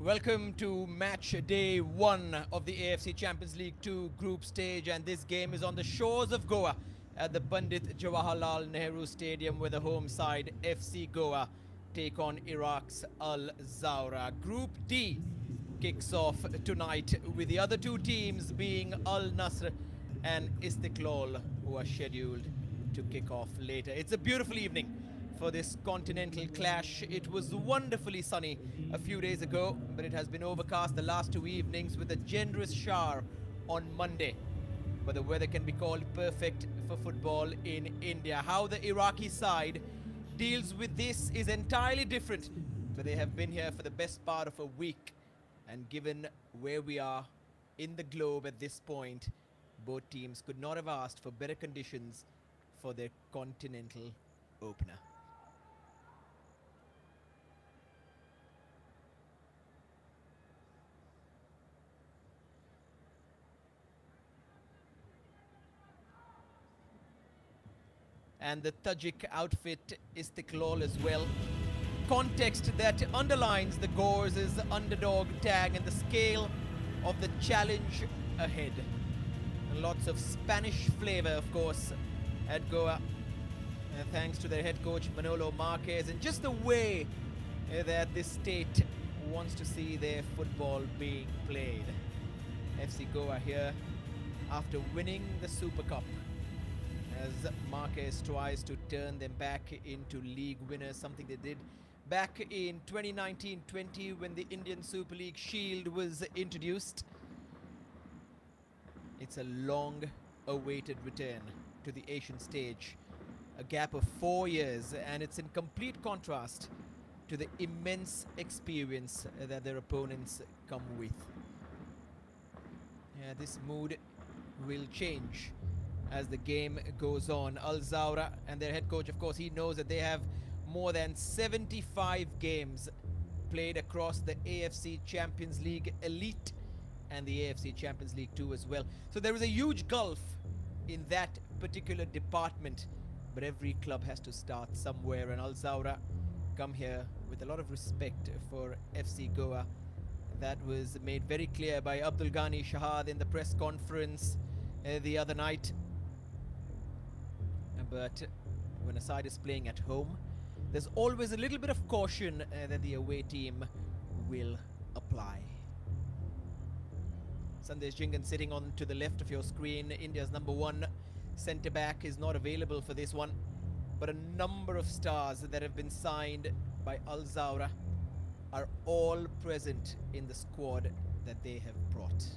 Welcome to match day 1 of the AFC Champions League Two group stage, and this game is on the shores of Goa at the Pandit Jawaharlal Nehru Stadium, where the home side FC Goa take on Iraq's Al Zawraa. Group D kicks off tonight, with the other two teams being Al Nasr and Istiklal, who are scheduled to kick off later. It's a beautiful evening for this continental clash. It was wonderfully sunny a few days ago, but it has been overcast the last 2 evenings with a generous shower on Monday. But the weather can be called perfect for football in India. How the Iraqi side deals with this is entirely different, but they have been here for the best part of a week, and given where we are in the globe at this point, both teams could not have asked for better conditions for their continental opener. And the Tajik outfit Istiklal as well. Context that underlines the Gores' underdog tag and the scale of the challenge ahead. And lots of Spanish flavor, of course, at Goa, thanks to their head coach Manolo Marquez, and just the way that this state wants to see their football being played. FC Goa here after winning the Super Cup, as Marquez tries to turn them back into league winners, something they did back in 2019-20 when the Indian Super League Shield was introduced. It's a long-awaited return to the Asian stage, a gap of 4 years, and it's in complete contrast to the immense experience that their opponents come with. Yeah, this mood will change as the game goes on. Al Zawraa and their head coach, of course, he knows that they have more than 75 games played across the AFC Champions League Elite and the AFC Champions League Two as well. So there is a huge gulf in that particular department, but every club has to start somewhere, and Al Zawraa come here with a lot of respect for FC Goa. That was made very clear by Abdul Ghani Shahad in the press conference the other night. But when a side is playing at home, there's always a little bit of caution that the away team will apply. Sandesh Jingan sitting on to the left of your screen. India's #1 centre-back is not available for this one, but a number of stars that have been signed by Al Zawraa are all present in the squad that they have brought.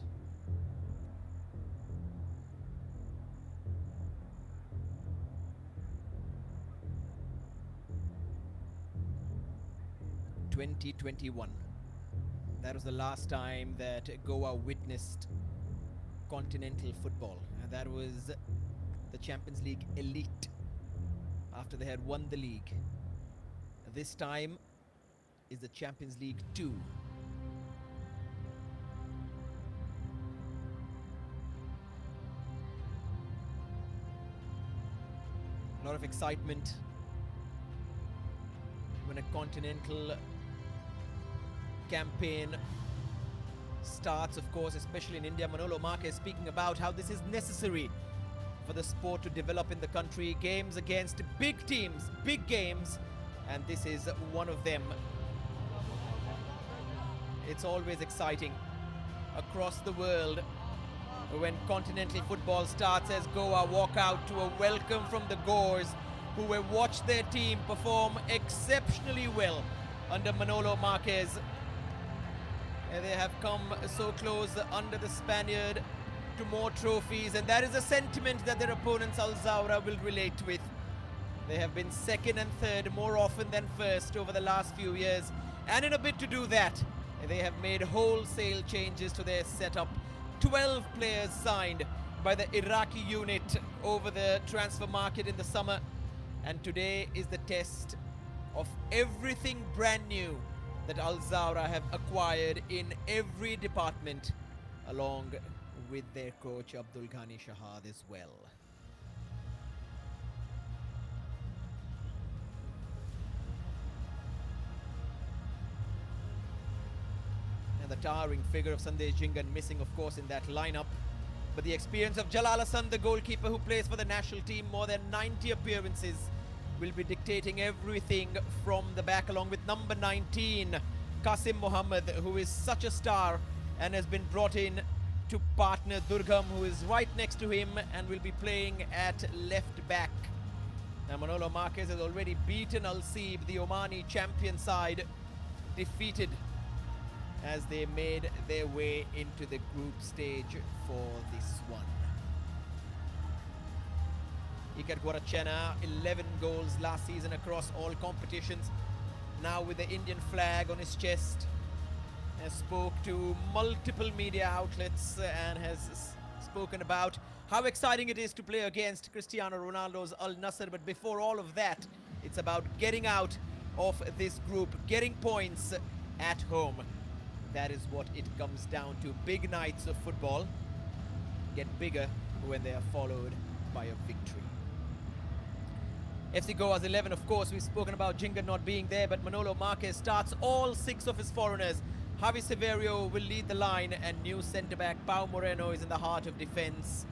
(2021). That was the last time that Goa witnessed continental football, and that was the Champions League Elite after they had won the league. This time is the Champions League 2. A lot of excitement when a continental campaign starts, of course, especially in India. Manolo Marquez speaking about how this is necessary for the sport to develop in the country. Games against big teams, big games, and this is one of them. It's always exciting across the world when continental football starts, as Goa walk out to a welcome from the Gores, who have watched their team perform exceptionally well under Manolo Marquez. They have come so close under the Spaniard to more trophies, and that is a sentiment that their opponents Al Zawraa will relate with. They have been second and third more often than first over the last few years, and in a bid to do that, they have made wholesale changes to their setup. 12 players signed by the Iraqi unit over the transfer market in the summer, and today is the test of everything brand new that Al Zawraa have acquired in every department, along with their coach Abdul Ghani Shahad as well. the towering figure of Sandesh Jhingan missing, of course, in that lineup. But the experience of Jalal Hassan, the goalkeeper who plays for the national team more than 90 appearances, will be dictating everything from the back, along with number 19, Qasim Mohammed, who is such a star and has been brought in to partner Durgam, who is right next to him and will be playing at left back. Now Manolo Marquez has already beaten Al Seeb, the Omani champion side, defeated as they made their way into the group stage for this one. Iker Guarachena, 11 goals last season across all competitions. Now with the Indian flag on his chest, has spoke to multiple media outlets and has spoken about how exciting it is to play against Cristiano Ronaldo's Al Nassr. But before all of that, it's about getting out of this group, getting points at home. That is what it comes down to. Big nights of football get bigger when they are followed by a victory. FC Goa's 11, of course, we've spoken about Jhingan not being there, but Manolo Marquez starts all 6 of his foreigners. Javi Severio will lead the line, and new centre-back Pau Moreno is in the heart of defence.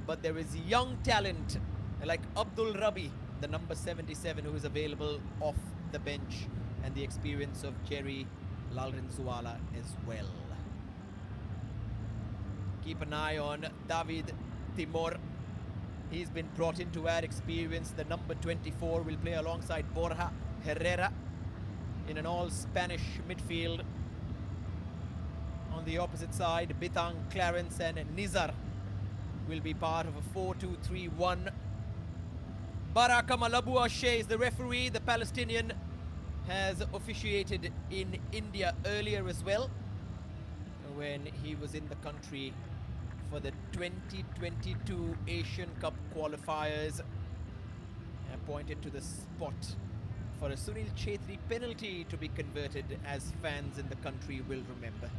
But there is young talent like Abdul Rabi, the number 77, who is available off the bench, and the experience of Jerry Lalrinzuala as well. Keep an eye on David Timor. He's been brought in to add experience. The number 24 will play alongside Borja Herrera in an all-Spanish midfield. On the opposite side, Bitang, Clarence and Nizar will be part of a 4-2-3-1. Baraka Malabua Shea is the referee. The Palestinian has officiated in India earlier as well, when he was in the country for the 2022 Asian Cup qualifiers, and pointed to the spot for a Sunil Chetri penalty to be converted, as fans in the country will remember.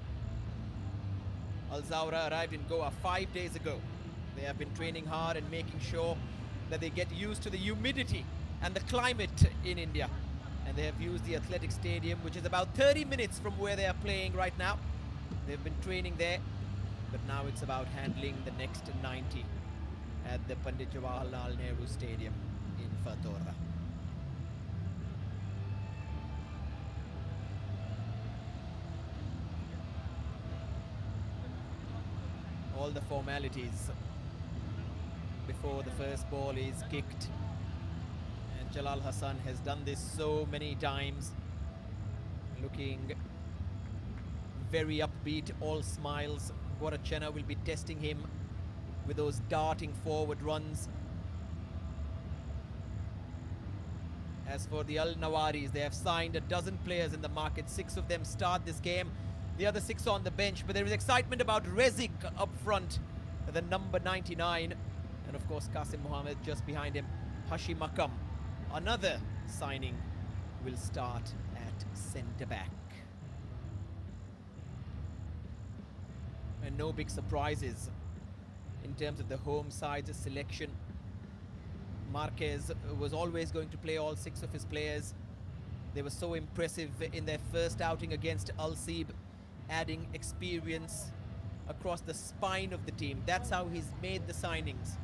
Al Zawraa arrived in Goa 5 days ago. They have been training hard and making sure that they get used to the humidity and the climate in India. And they have used the athletic stadium, which is about 30 minutes from where they are playing right now. They've been training there, but now it's about handling the next 90 at the Pandit Jawaharlal Nehru Stadium in Fatora. All the formalities before the first ball is kicked. And Jalal Hassan has done this so many times, looking very upbeat, all smiles. Guarachena will be testing him with those darting forward runs. As for the Al Nawaris, they have signed a dozen players in the market. 6 of them start this game, the other 6 on the bench. But there is excitement about Rezik up front, the number 99. And of course, Qasim Mohammed just behind him. Hashim Akam, another signing, will start at centre-back. And no big surprises in terms of the home side's selection. Marquez was always going to play all 6 of his players. They were so impressive in their first outing against Al Seeb, adding experience across the spine of the team. That's how he's made the signings.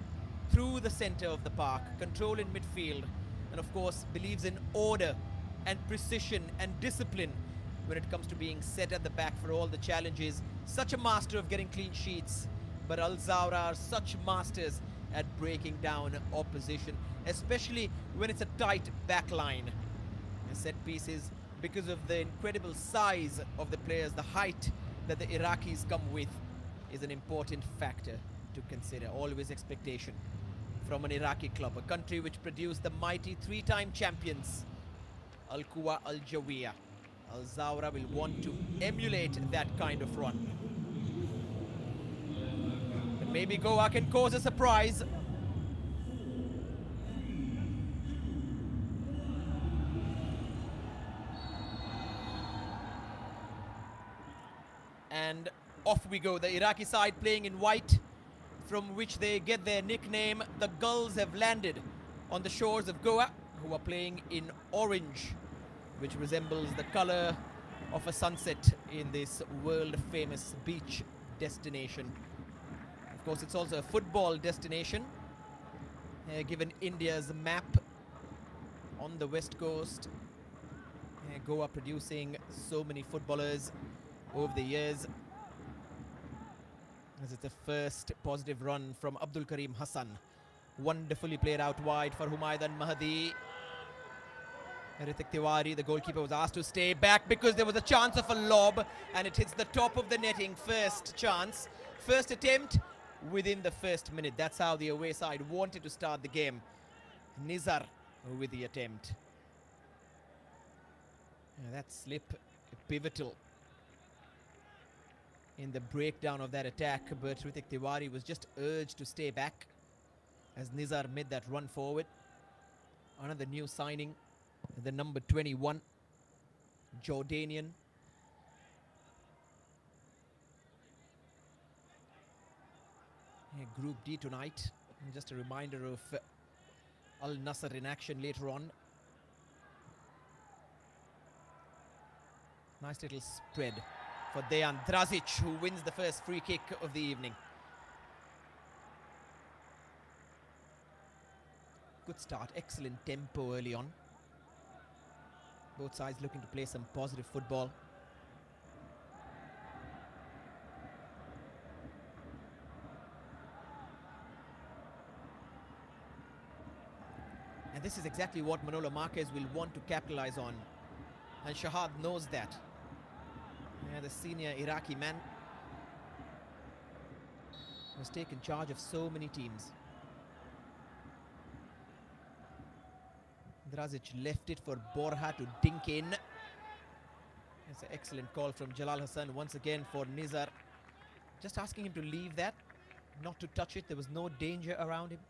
Through the centre of the park, control in midfield, and of course believes in order and precision and discipline when it comes to being set at the back for all the challenges. Such a master of getting clean sheets, but Al Zawraa are such masters at breaking down opposition, especially when it's a tight back line. And set pieces, because of the incredible size of the players, the height that the Iraqis come with, is an important factor to consider. Always expectation from an Iraqi club, a country which produced the mighty 3-time champions Al Quwa Al Jawiya. Al Zawraa will want to emulate that kind of run. But maybe Goa can cause a surprise. And off we go. The Iraqi side playing in white, from which they get their nickname. The Gulls have landed on the shores of Goa, who are playing in orange, which resembles the color of a sunset in this world-famous beach destination. Of course, it's also a football destination, given India's map on the west coast. Goa producing so many footballers over the years. This is the first positive run from Abdul Karim Hassan. Wonderfully played out wide for Humaydan Mahdi. Ritik Tiwari, the goalkeeper, was asked to stay back because there was a chance of a lob, and it hits the top of the netting. First chance, first attempt within the first minute. That's how the away side wanted to start the game. Nizar with the attempt. That slip pivotal in the breakdown of that attack, but Ritik Tiwari was just urged to stay back as Nizar made that run forward. Another new signing, the number 21, Jordanian. Group D tonight. And just a reminder of Al Nassr in action later on. Nice little spread for Dejan Drazic, who wins the first free kick of the evening. Good start, excellent tempo early on. Both sides looking to play some positive football. And this is exactly what Manolo Marquez will want to capitalize on. And Shahad knows that. The senior Iraqi man has taken charge of so many teams. Drazic left it for Borja to dink in. It's an excellent call from Jalal Hassan once again for Nizar. Just asking him to leave that, not to touch it. There was no danger around him.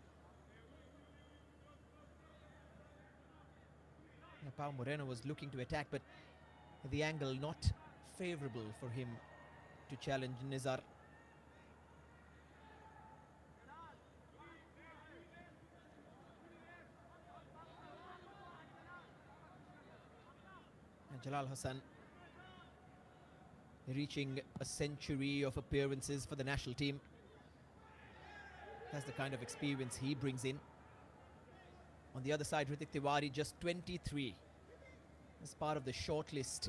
Pau Moreno was looking to attack, but the angle not favorable for him to challenge Nizar. And Jalal Hassan reaching a century of appearances for the national team. That's the kind of experience he brings in. On the other side, Ritik Tiwari, just 23. As part of the shortlist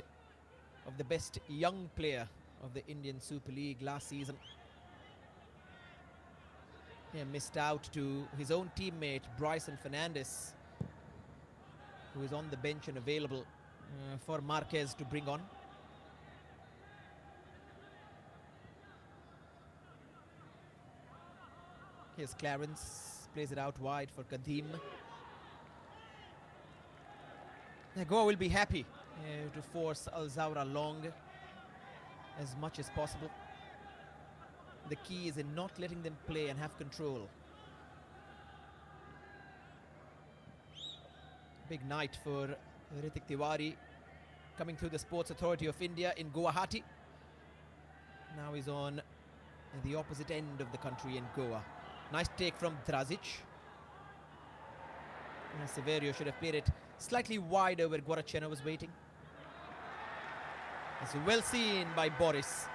of the best young player of the Indian Super League last season. He missed out to his own teammate Bryson Fernandes, who is on the bench and available for Marquez to bring on. Here's Clarence, plays it out wide for Kadim. Goa will be happy to force Al Zawraa long as much as possible. The key is in not letting them play and have control. Big night for Ritik Tiwari, coming through the Sports Authority of India in Guwahati. Now he's on the opposite end of the country in Goa. Nice take from Drazic. Severio should have played it slightly wider where Guarachena was waiting. It's well seen by Boris.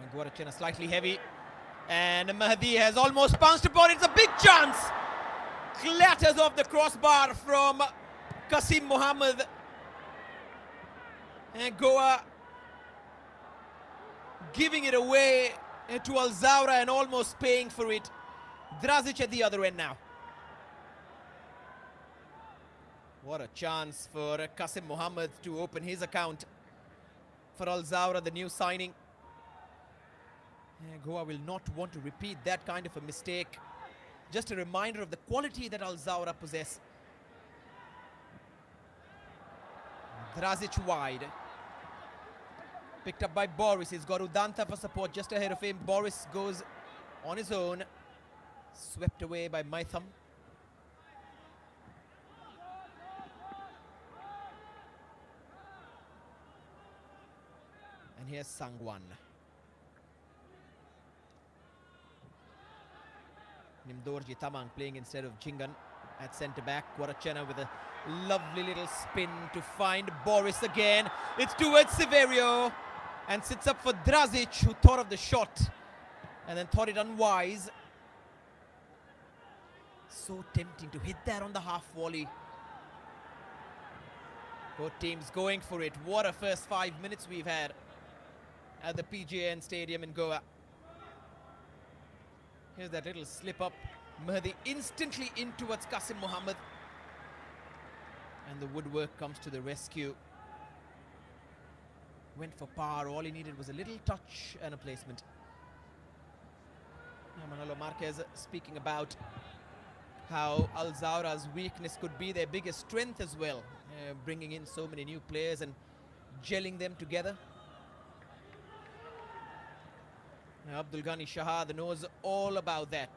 And Guarachena slightly heavy. And Mahdi has almost pounced upon it. It's a big chance. Clatters off the crossbar from Qasim Mohammed. And Goa giving it away to Al Zawraa and almost paying for it. Drazic at the other end now. What a chance for Qasim Mohammed to open his account for Al Zawraa, the new signing. And Goa will not want to repeat that kind of a mistake. Just a reminder of the quality that Al Zawraa possess. Drazic wide. Picked up by Boris. He's got Udanta for support just ahead of him. Boris goes on his own. Swept away by Maitham. And here's Sangwan. Nimdorji Tamang playing instead of Jingan at centre-back. Guarachena with a lovely little spin to find Boris again. It's towards Severio and sits up for Drazic, who thought of the shot and then thought it unwise. So tempting to hit that on the half volley. Both teams going for it. What a first 5 minutes we've had at the PJN Stadium in Goa. Here's that little slip up. Mahdi instantly in towards Qasim Muhammad. And the woodwork comes to the rescue. Went for power. All he needed was a little touch and a placement. Manolo Marquez speaking about how Al Zawra's weakness could be their biggest strength as well. Bringing in so many new players and gelling them together. Now Abdul Ghani Shahad knows all about that.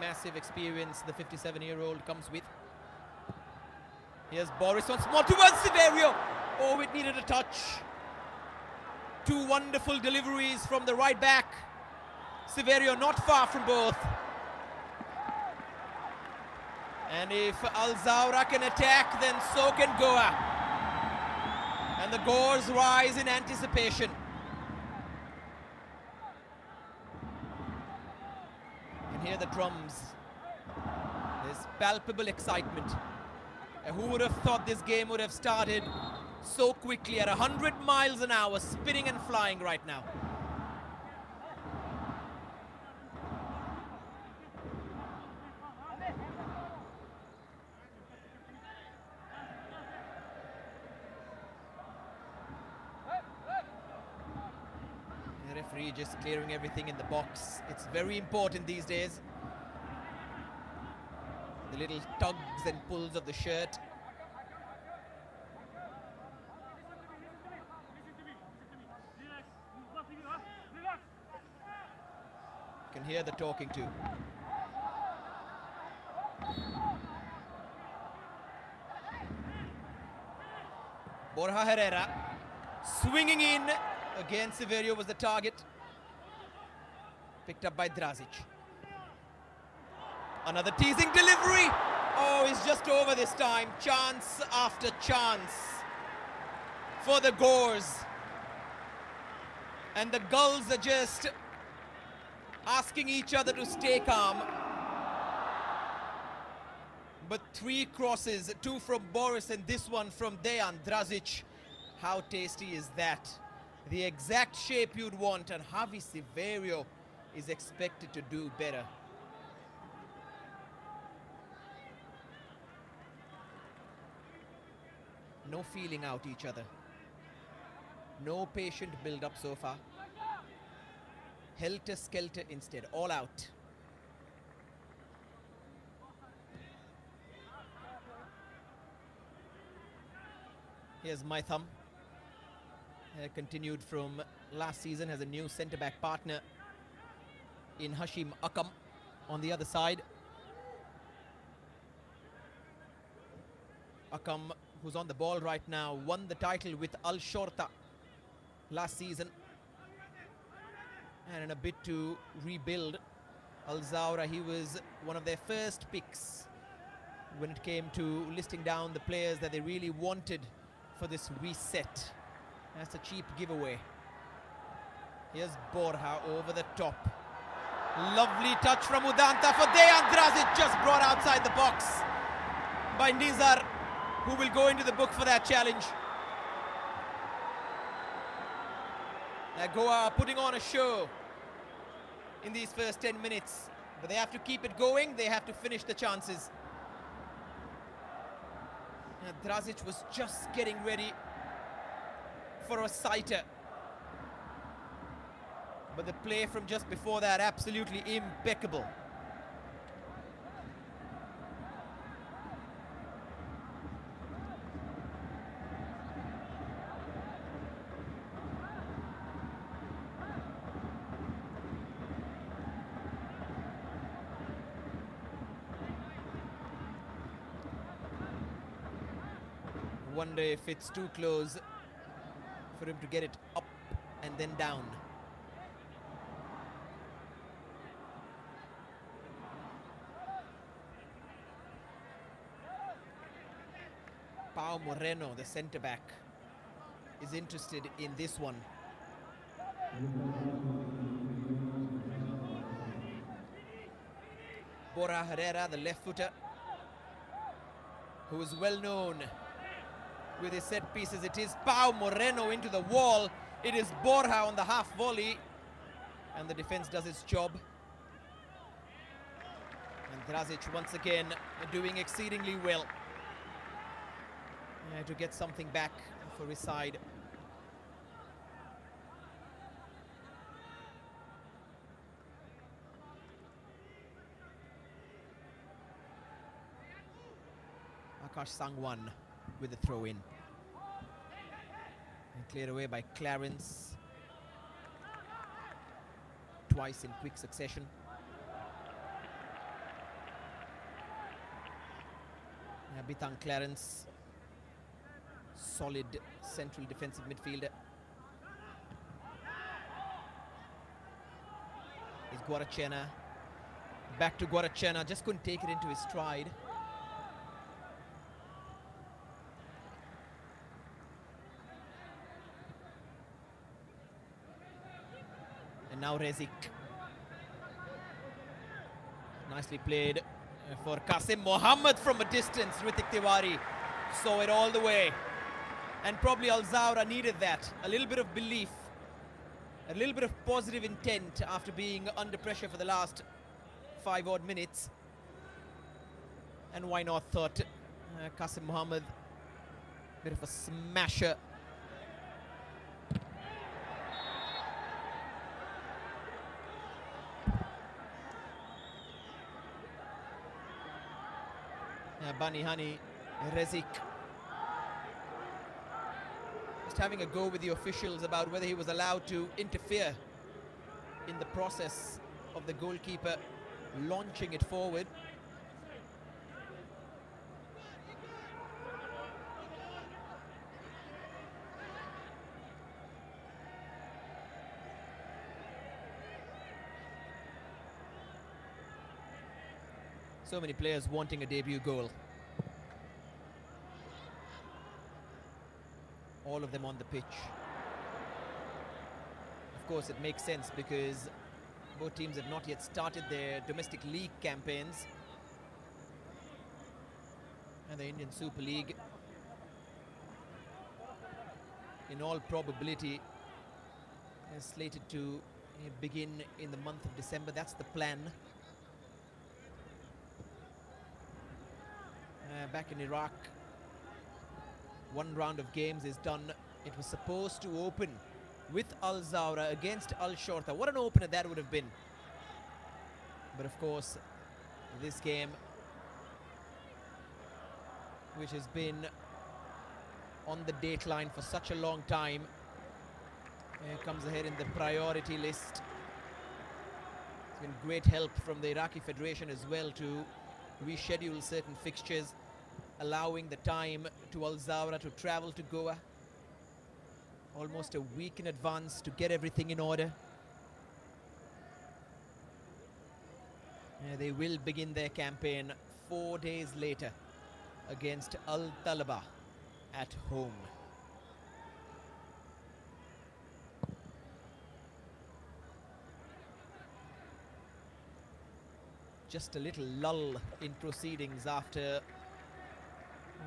Massive experience the 57-year-old comes with. Here's Boris once more towards Severio. Oh, it needed a touch. Two wonderful deliveries from the right back. Severio not far from both. And if Al Zawraa can attack, then so can Goa. And the Gores rise in anticipation. You can hear the drums. There's palpable excitement. And who would have thought this game would have started so quickly at 100 miles an hour, spinning and flying right now. The referee just clearing everything in the box. It's very important these days. The little tugs and pulls of the shirt. You can hear the talking too. Borja Herrera swinging in. Again, Severio was the target. Picked up by Drazic. Another teasing delivery. Oh, he's just over this time. Chance after chance for the Gores. And the Gulls are just asking each other to stay calm. But three crosses, two from Boris and this one from Dejan Drazic. How tasty is that? The exact shape you'd want, and Javi Severio is expected to do better. No feeling out each other. No patient build-up so far. Helter-skelter instead, all out. Here's Maitham. Continued from last season, has a new centre-back partner in Hashim Akam on the other side. Akam, who's on the ball right now, won the title with Al Shorta last season. And in a bid to rebuild Al Zawraa, he was one of their first picks when it came to listing down the players that they really wanted for this reset. That's a cheap giveaway. Here's Borja over the top. Lovely touch from Udanta for Dejan Drazic, just brought outside the box by Nizar, who will go into the book for that challenge. Goa are putting on a show in these first 10 minutes, but they have to keep it going. They have to finish the chances. Drazic was just getting ready for a sighter, but the play from just before that, absolutely impeccable. Wonder if it's too close for him to get it up and then down. Pau Moreno, the centre-back, is interested in this one. Borja Herrera, the left footer, who is well known with his set pieces. It is Pau Moreno into the wall. It is Borja on the half volley, and the defense does its job. And Drazic once again doing exceedingly well to get something back for his side. Akash Sangwan with the throw in. And cleared away by Clarence. Twice in quick succession. Bitang Clarence, solid central defensive midfielder. Is Guarachena. Back to Guarachena, just couldn't take it into his stride. And now Rezik. Nicely played for Qasim Mohammed from a distance. Ritik Tiwari saw it all the way. And probably Al Zawraa needed that. A little bit of belief. A little bit of positive intent after being under pressure for the last 5 odd minutes. And why not, thought Qasim Mohammed. Bit of a smasher. Bani Hani, Rezik. Just having a go with the officials about whether he was allowed to interfere in the process of the goalkeeper launching it forward. So many players wanting a debut goal. All of them on the pitch. Of course, it makes sense because both teams have not yet started their domestic league campaigns. And the Indian Super League, in all probability, is slated to begin in the month of December. That's the plan. Back in Iraq, one round of games is done. It was supposed to open with Al Zawraa against Al Shorta. What an opener that would have been. But of course, this game, which has been on the dateline for such a long time, comes ahead in the priority list. It's been great help from the Iraqi Federation as well to reschedule certain fixtures, allowing the time to Al Zawraa to travel to Goa almost a week in advance to get everything in order. They will begin their campaign 4 days later against Al Talaba at home. Just a little lull in proceedings after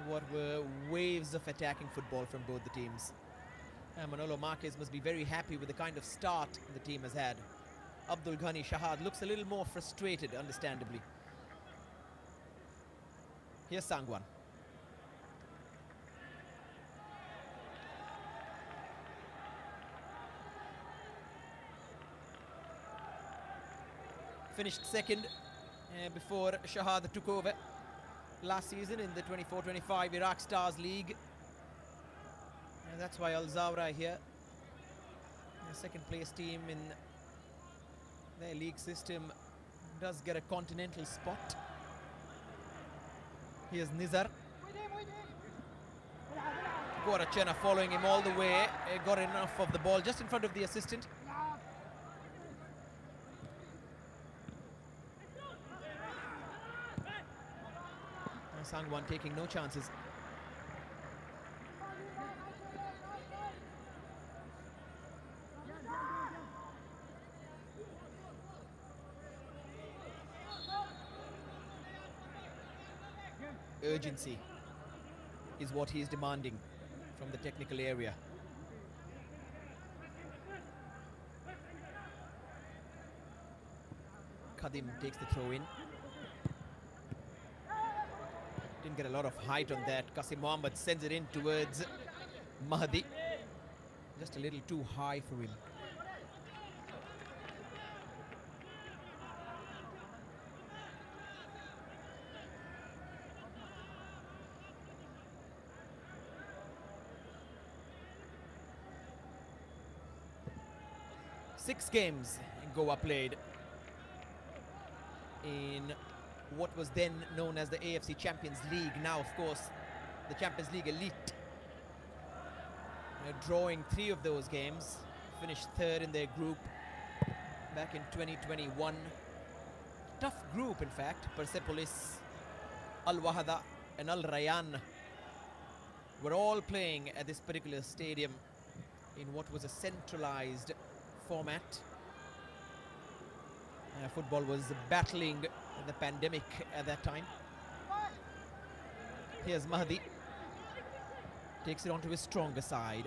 what were waves of attacking football from both the teams. Manolo Marquez must be very happy with the kind of start the team has had. Abdul Ghani Shahad looks a little more frustrated, understandably. Here's Sangwan. Finished second before Shahad took over last season in the 24-25 Iraq Stars League. And that's why Al Zawraa here, the second place team in their league system, does get a continental spot. Here's Nizar. Guarachena following him all the way, got enough of the ball just in front of the assistant. Sangwan taking no chances. urgency is what he is demanding from the technical area. Khadim takes the throw in. Didn't get a lot of height on that. Qasim Mohammed sends it in towards Mahdi. Just a little too high for him. Six games Goa played in what was then known as the AFC Champions League. Now, of course, the Champions League Elite. Drawing 3 of those games. Finished 3rd in their group back in 2021. Tough group, in fact. Persepolis, Al Wahda and Al Rayyan were all playing at this particular stadium in what was a centralized format. Football was battling the pandemic at that time. Here's Mahdi. Takes it onto his stronger side.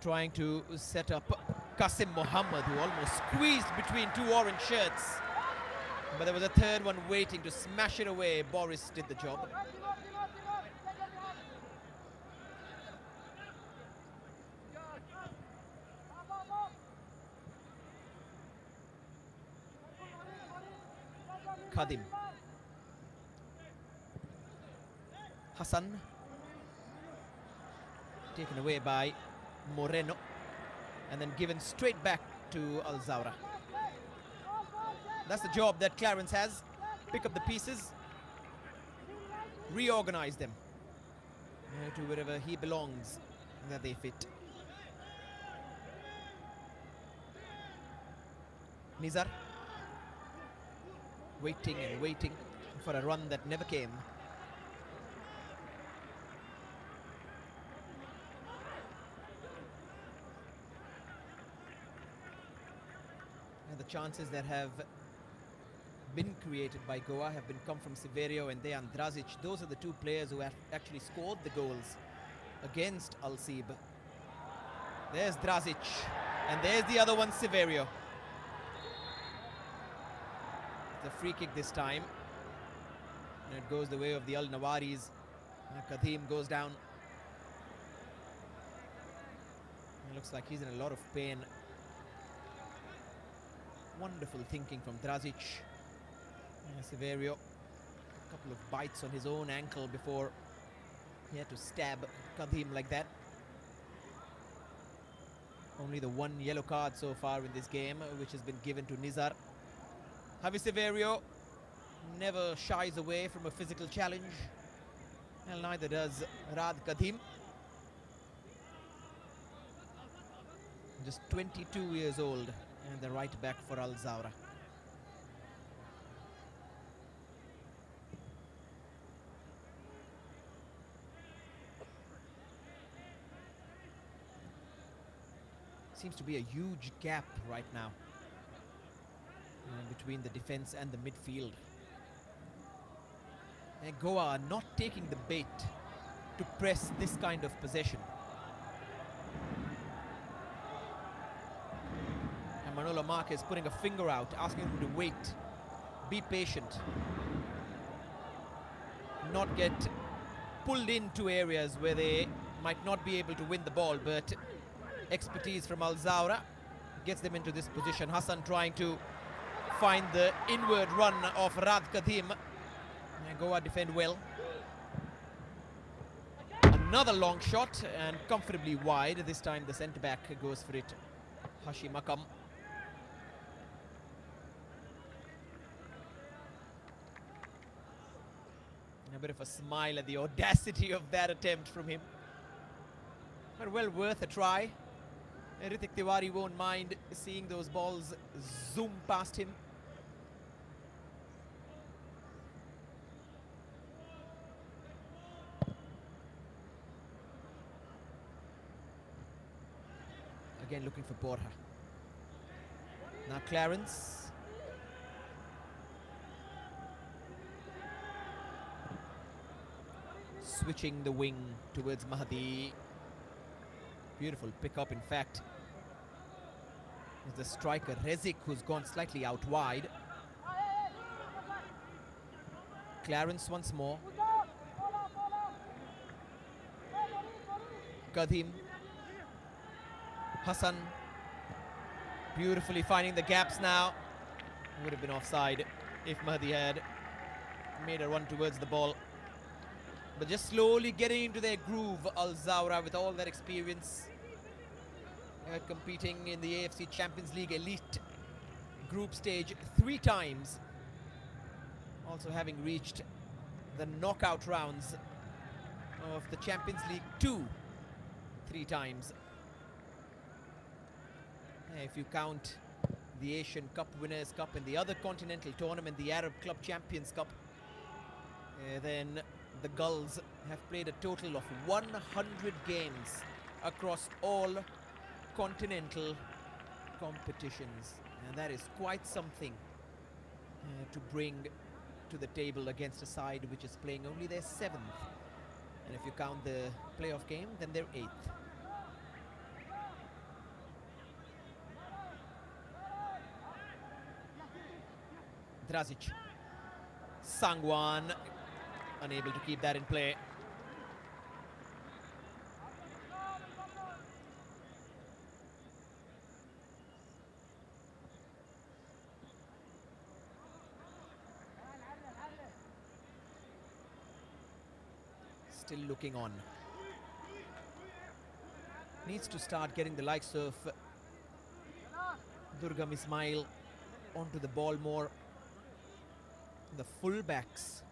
Trying to set up Qasim Mohammed, who almost squeezed between 2 orange shirts. But there was a third one waiting to smash it away. Boris did the job. Khadim. Hassan. Taken away by Moreno. And then given straight back to Al Zawraa. That's the job that Clarence has. Pick up the pieces. Reorganize them to wherever he belongs, that they fit. Nizar. Waiting and waiting for a run that never came. And the chances that have been created by Goa have come from Severio and Dejan Drazic. Those are the 2 players who have actually scored the goals against Al-Sib. There's Drazic, and there's the other one, Severio. The free kick this time, and it goes the way of the Al Nawaris. Qadim goes down. It looks like he's in a lot of pain. Wonderful thinking from Drazic. Severio, a couple of bites on his own ankle before he had to stab Qadim like that. Only the 1 yellow card so far in this game, which has been given to Nizar. Javi Severio never shies away from a physical challenge, and neither does Rad Qadim. Just 22 years old, and the right back for Al Zawraa. Seems to be a huge gap right now between the defense and the midfield. And Goa are not taking the bait to press this kind of possession. And Manolo Marquez putting a finger out, asking them to wait, be patient, not get pulled into areas where they might not be able to win the ball, but expertise from Al Zawraa gets them into this position. Hassan trying to find the inward run of Rad Qadim. And Goa defend well. Another long shot and comfortably wide. This time the centre back goes for it, Hashim Akam. A bit of a smile at the audacity of that attempt from him. But well worth a try. Ritik Tiwari won't mind seeing those balls zoom past him. Again looking for Borja. Now Clarence. switching the wing towards Mahdi. Beautiful pick-up, in fact. It's the striker Rezik who's gone slightly out wide. Clarence once more. Kadim. Hassan. Beautifully finding the gaps now. Would have been offside if Mahdi had made a run towards the ball. But just slowly getting into their groove, Zawraa, with all that experience. Competing in the AFC Champions League Elite group stage 3 times. Also having reached the knockout rounds of the Champions League Two 3 times. If you count the Asian Cup Winners' Cup and the other continental tournament, the Arab Club Champions Cup, then the Gulls have played a total of 100 games across all continental competitions, and that is quite something to bring to the table against a side which is playing only their 7th, and if you count the playoff game, then their 8th. Drazic. Sangwan unable to keep that in play. Still looking on. Needs to start getting the likes of Durgam Ismail onto the ball more. The fullbacks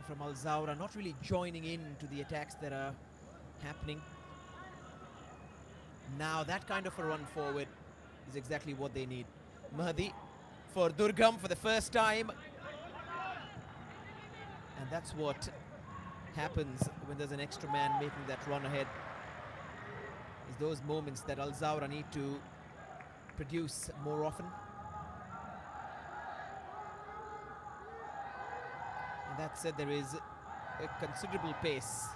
from Zawraa not really joining in to the attacks that are happening. Now that kind of a run forward is exactly what they need. Mahdi for Durgam for the first time. And that's what happens when there's an extra man making that run ahead. Is those moments that Zawraa need to produce more often. And that said, there is a considerable pace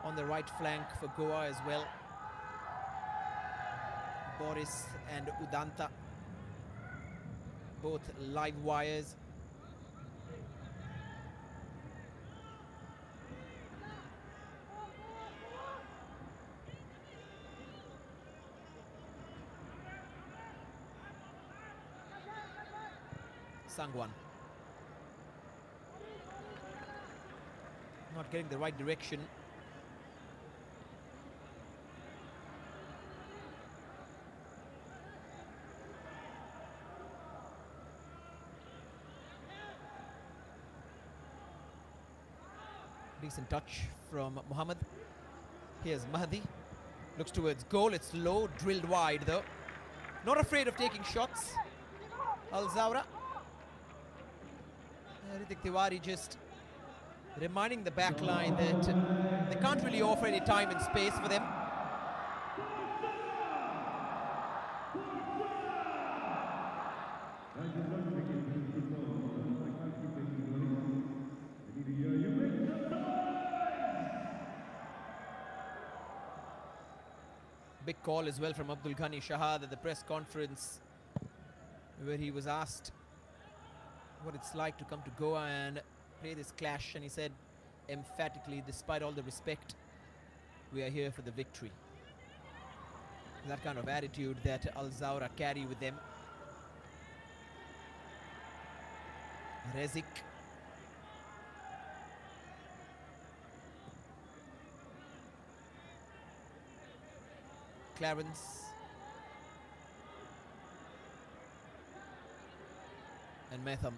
on the right flank for Goa as well. Boris and Udanta, both live wires. Sangwan. Not getting the right direction. Decent touch from Mohammed. Here's Mahdi. Looks towards goal. It's low, drilled wide though. Not afraid of taking shots. Zawraa. Ritik Tiwari just reminding the back line that they can't really offer any time and space for them. Big call as well from Abdul Ghani Shahad at the press conference, where he was asked what it's like to come to Goa and play this clash, and he said emphatically, despite all the respect, we are here for the victory. That kind of attitude that Zawraa carry with them. Rezik. Clarence. And Metham.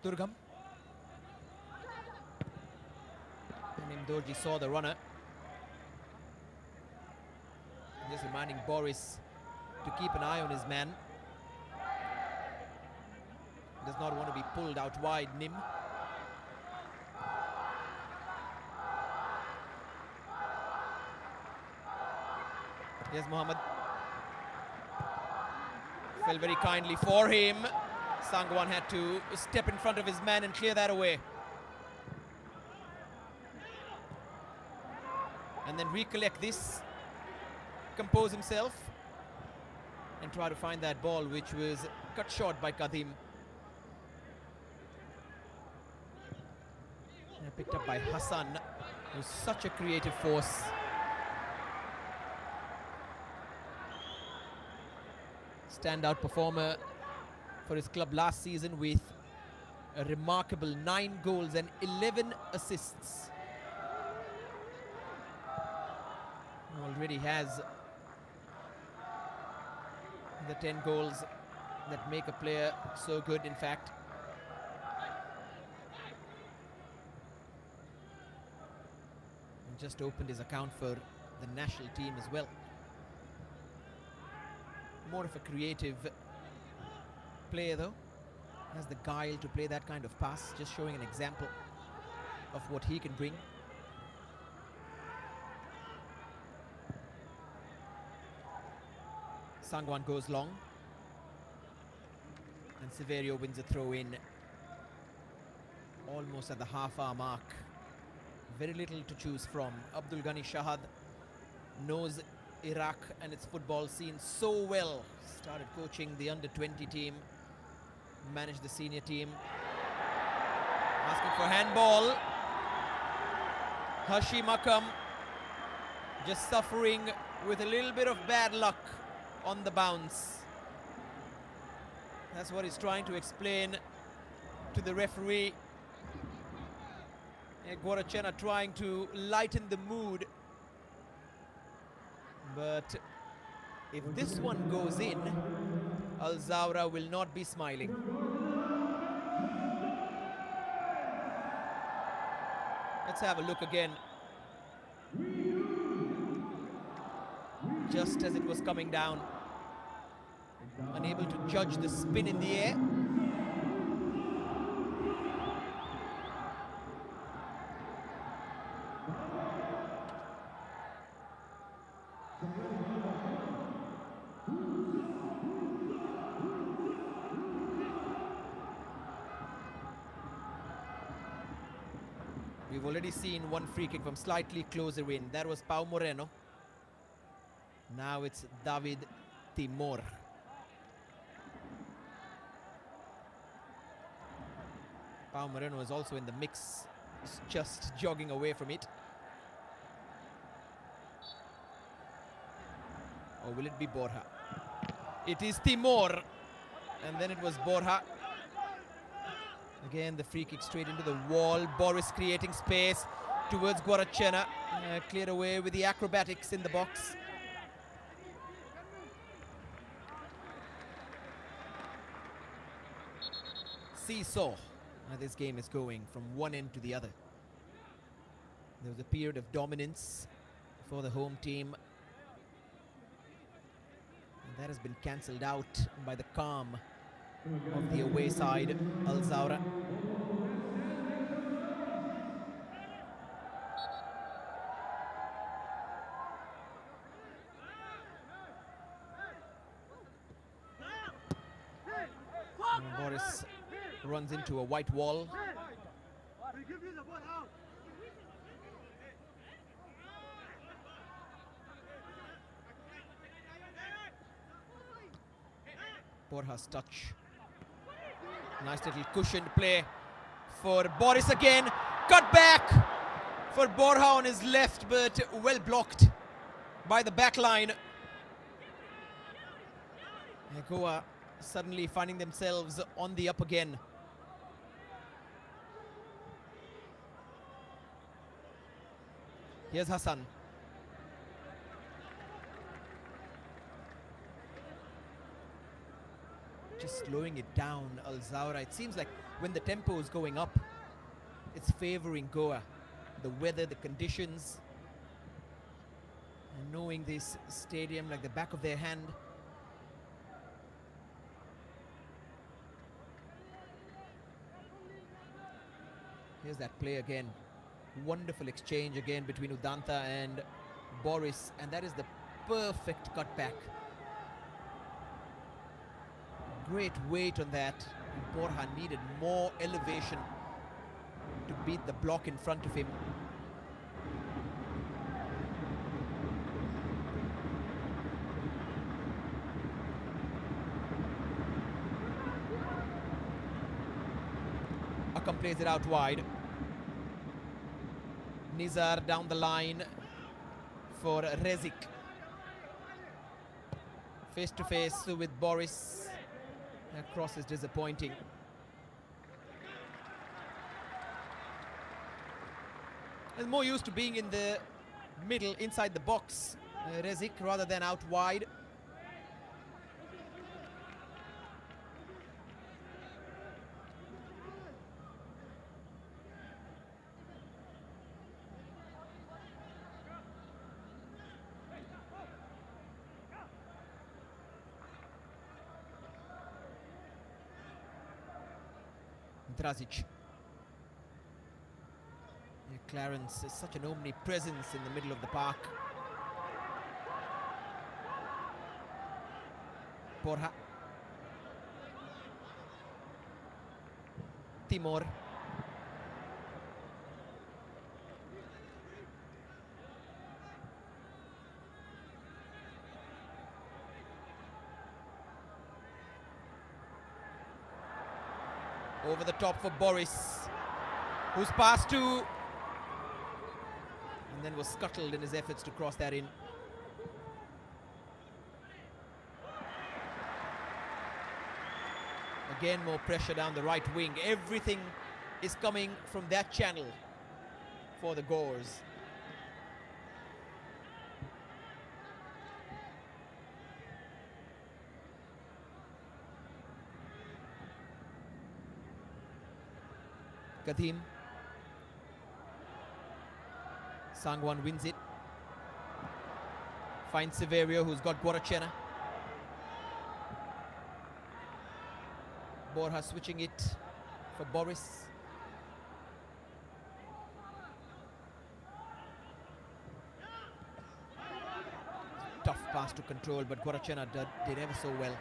Durgam. And Imdorji saw the runner. Just reminding Boris to keep an eye on his man. Does not want to be pulled out wide, Nim. Here's Mohammed. Fell very kindly for him. Sangwan had to step in front of his man and clear that away. And then recollect this, compose himself, and try to find that ball, which was cut short by Kadim. And picked up by Hassan, who's such a creative force. Standout performer for his club last season with a remarkable 9 goals and 11 assists. Already has the 10 goals that make a player so good, in fact. And just opened his account for the national team as well. More of a creative player though. Has the guile to play that kind of pass, just showing an example of what he can bring. Sangwan goes long, and Severio wins a throw in almost at the half-hour mark. Very little to choose from. Abdul Ghani Shahad knows Iraq and its football scene so well. Started coaching the under-20 team, managed the senior team. Asking for handball. Hashim Akam just suffering with a little bit of bad luck on the bounce. That's what he's trying to explain to the referee. Guarachena trying to lighten the mood. But if this one goes in, Al Zawraa will not be smiling. Let's have a look again. Just as it was coming down, unable to judge the spin in the air. We've already seen one free kick from slightly closer in. That was Pau Moreno. Now it's David Timor. Pau Moreno is also in the mix, just jogging away from it. Or will it be Borja? It is Timor. And then it was Borja. Again, the free kick straight into the wall. Boris creating space towards Guarachena. Cleared away with the acrobatics in the box. Seesaw. This game is going from one end to the other. There was a period of dominance for the home team, and that has been cancelled out by the calm of the away side, Al Zawraa. And Boris runs into a white wall. Borja's touch. Nice little cushioned play for Boris again. Cut back for Borja on his left, but well blocked by the back line. Goa suddenly finding themselves on the up again. Here's Hassan. Just slowing it down, Al Zawraa. It seems like when the tempo is going up, it's favoring Goa. The weather, the conditions, and knowing this stadium like the back of their hand. Here's that play again. Wonderful exchange again between Udanta and Boris, and that is the perfect cutback. Great weight on that. Borja needed more elevation to beat the block in front of him. Akam plays it out wide. Nizar down the line for Rezik. Face to face with Boris. That cross is disappointing. And more used to being in the middle, inside the box, Rezik, rather than out wide. Drazic. Clarence is such an omnipresence in the middle of the park. Borja. Timor. Over the top for Boris, who's passed to, and then was scuttled in his efforts to cross that in. Again, more pressure down the right wing. Everything is coming from that channel for the Gores. Kadim. Sangwan wins it. Finds Severio, who's got Guarachena. Borja switching it for Boris. Tough pass to control, but Guarachena did ever so well.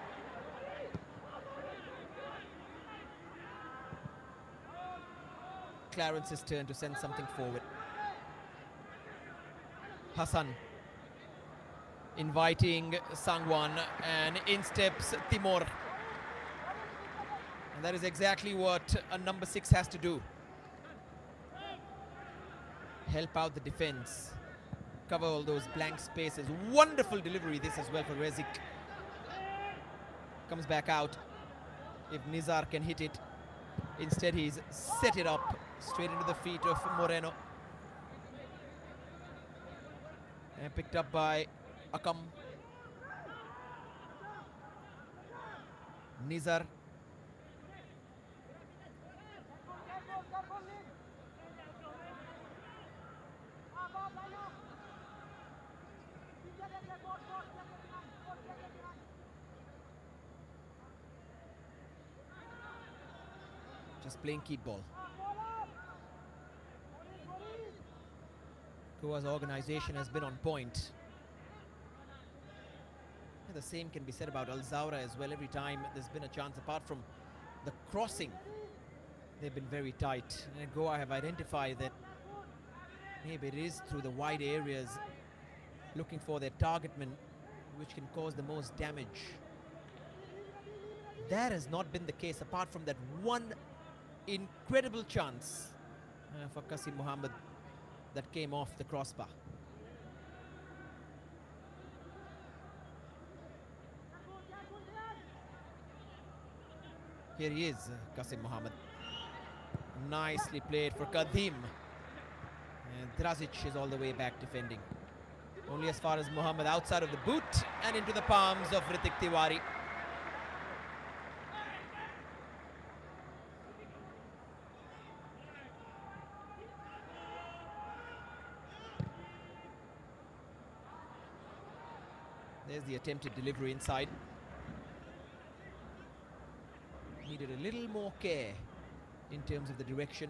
Clarence's turn to send something forward. Hassan inviting Sangwan, and in steps Timor. And that is exactly what a number 6 has to do. Help out the defense. Cover all those blank spaces. Wonderful delivery this as well for Rezik. Comes back out. If Nizar can hit it. Instead he's set it up straight into the feet of Moreno. And picked up by Akam. Nizar. Just playing keep ball. Goa's organization has been on point. And the same can be said about Zawraa as well. Every time there's been a chance, apart from the crossing, they've been very tight. And Goa have identified that maybe it is through the wide areas, looking for their target man, which can cause the most damage. That has not been the case, apart from that one incredible chance for Qasim Mohammed that came off the crossbar. Here he is, Qasim Mohammed. Nicely played for Kadim. And Drazic is all the way back defending. Only as far as Mohammed, outside of the boot and into the palms of Ritik Tiwari. There's the attempted delivery inside. Needed a little more care in terms of the direction.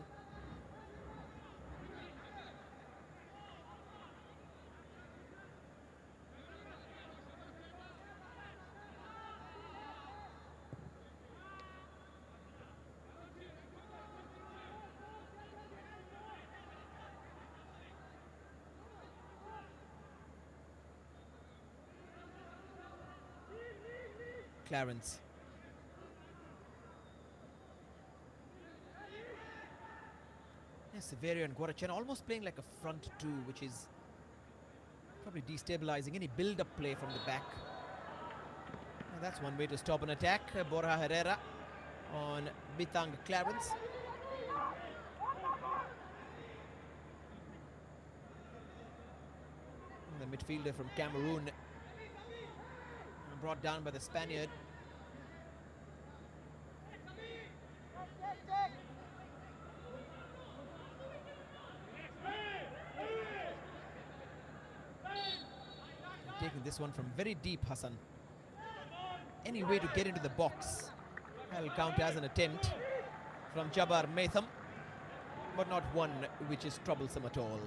Clarence. Yes, Zawraa and Guarachena almost playing like a front two, which is probably destabilizing any build-up play from the back. And that's one way to stop an attack. Borja Herrera on Bitang Clarence. And the midfielder from Cameroon, brought down by the Spaniard. Taking this one from very deep, Hassan. Any way to get into the box. That'll count as an attempt from Jabbar Maitham, but not one which is troublesome at all.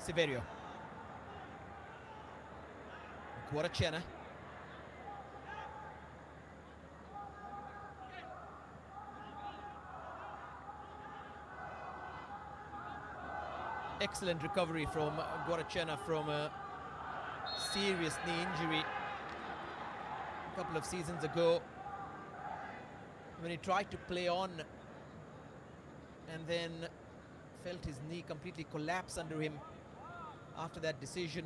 Severio. Guarachena. Excellent recovery from Guarachena from a serious knee injury a couple of seasons ago, when he tried to play on and then felt his knee completely collapse under him after that decision.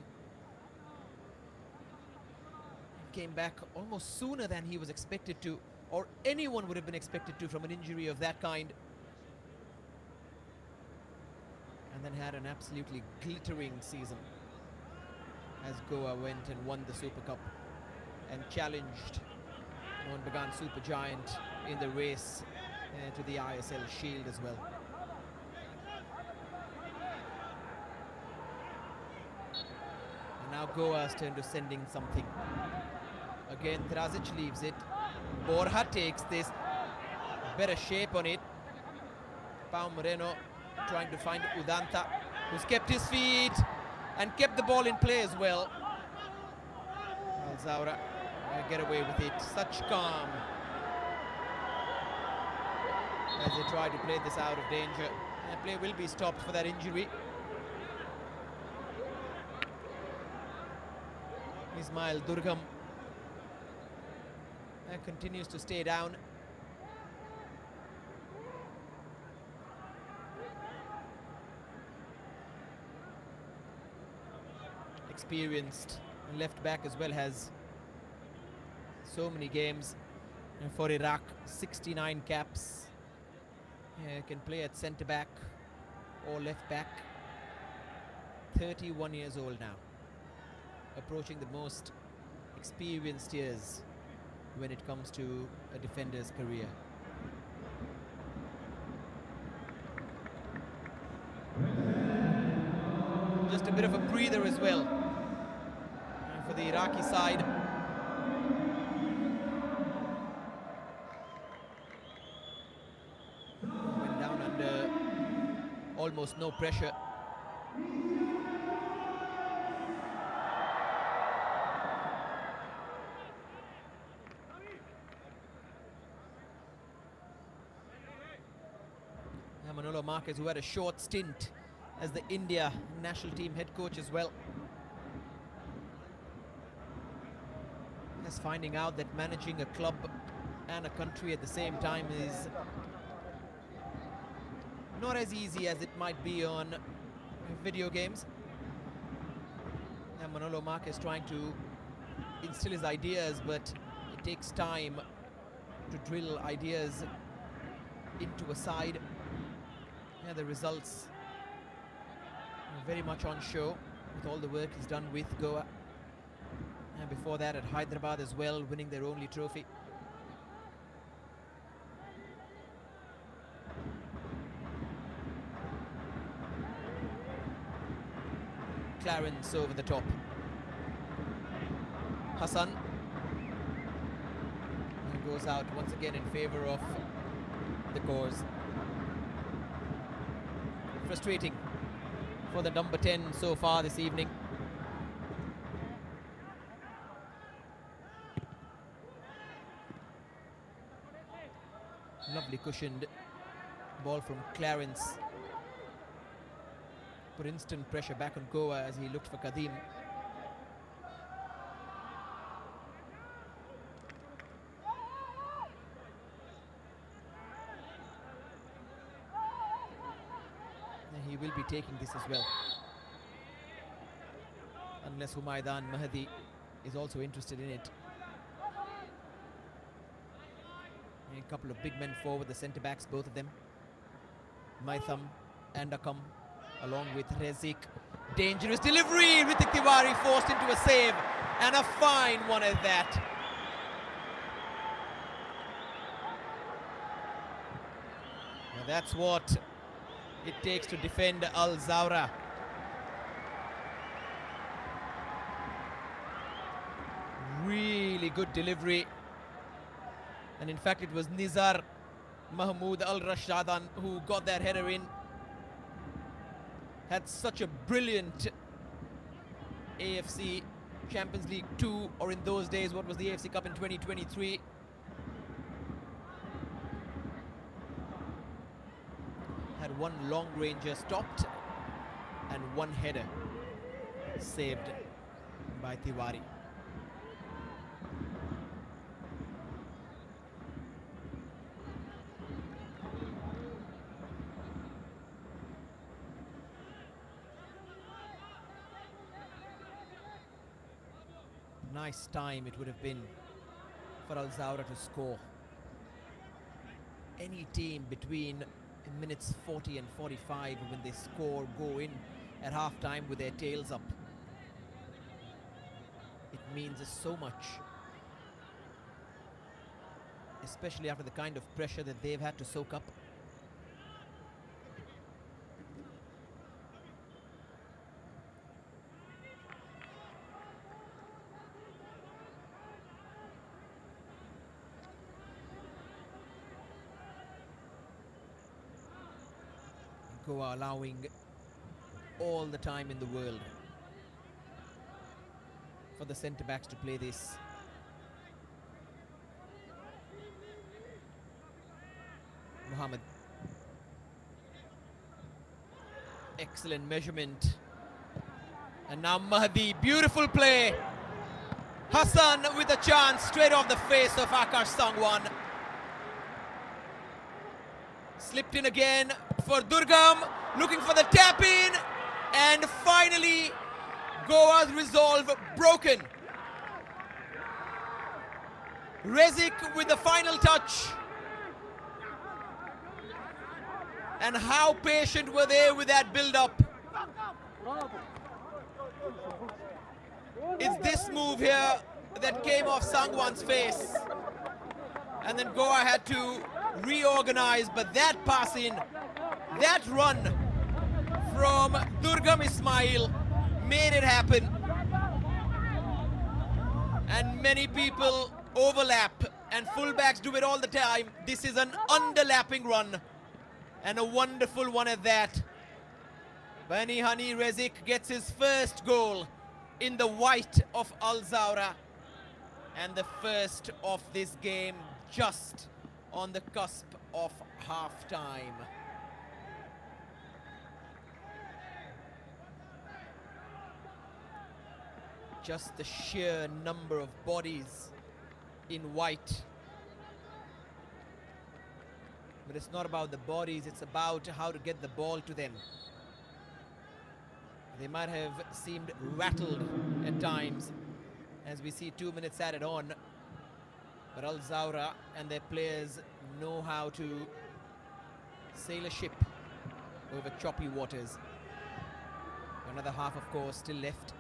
He came back almost sooner than he was expected to, or anyone would have been expected to, from an injury of that kind. And then had an absolutely glittering season as Goa went and won the Super Cup and challenged Mohun Bagan Super Giant in the race to the ISL Shield as well. And now Goa's turn to send in something. Again, Drazic leaves it. Borja takes this. Better shape on it. Pau Moreno trying to find Udanta, who's kept his feet and kept the ball in play as well. Zawraa get away with it. Such calm as they try to play this out of danger. And play will be stopped for that injury. Ismail Durgam continues to stay down. Experienced left back as well, has so many games for Iraq, 69 caps. Can play at centre back or left back. 31 years old now, approaching the most experienced years when it comes to a defender's career. Just a bit of a breather as well for the Iraqi side. Went down under almost no pressure. Manolo Marquez, who had a short stint as the India national team head coach as well. Just finding out that managing a club and a country at the same time is not as easy as it might be on video games. And Manolo Marquez trying to instill his ideas, but it takes time to drill ideas into a side. Yeah, the results are very much on show with all the work he's done with Goa. And before that at Hyderabad as well, winning their only trophy. Clarence over the top. Hassan. And goes out once again in favor of the cause. Frustrating for the number 10 so far this evening. Lovely beautifully cushioned ball from Clarence. Put instant pressure back on Goa as he looked for Kadim. And he will be taking this as well, unless Humaydan Mahdi is also interested in it. A couple of big men forward, the centre backs, both of them. Maitham and Akam, along with Rezik. Dangerous delivery. Ritik Tiwari forced into a save, and a fine one at that. Now that's what it takes to defend Al Zawraa. Really good delivery. And in fact, it was Nizar Mahmoud Al Rashadan who got that header in. Had such a brilliant AFC Champions League 2, or in those days, what was the AFC Cup in 2023? Had one long ranger stopped and one header saved by Tiwari. Nice time it would have been for Al Zawraa to score. Any team between minutes 40 and 45, when they score, go in at half-time with their tails up. It means so much, especially after the kind of pressure that they've had to soak up. Goa allowing all the time in the world for the centre backs to play this. Muhammad. Excellent measurement. And now Mahdi, beautiful play. Hassan with a chance straight off the face of Akash Sangwan. Slipped in again for Durgam, looking for the tap in, and finally Goa's resolve broken. Rezik with the final touch. And how patient were they with that build-up? It's this move here that came off Sangwan's face. And then Goa had to reorganize, but that pass in, that run from Durgam Ismail made it happen. And many people overlap, and fullbacks do it all the time. This is an underlapping run, and a wonderful one at that. Bani Hani Rezik gets his first goal in the white of Al Zawraa, and the first of this game just on the cusp of half-time. Just the sheer number of bodies in white. But it's not about the bodies, it's about how to get the ball to them. They might have seemed rattled at times, as we see 2 minutes added on. But Al Zawraa and their players know how to sail a ship over choppy waters. Another half, of course, still left.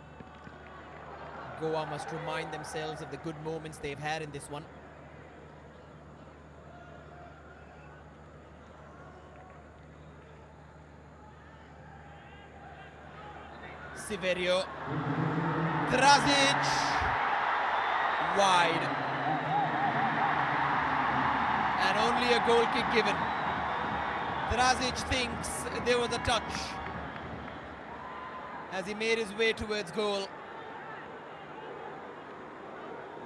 Goa must remind themselves of the good moments they've had in this one. Severio. Drazic. Wide. And only a goal kick given. Drazic thinks there was a touch as he made his way towards goal.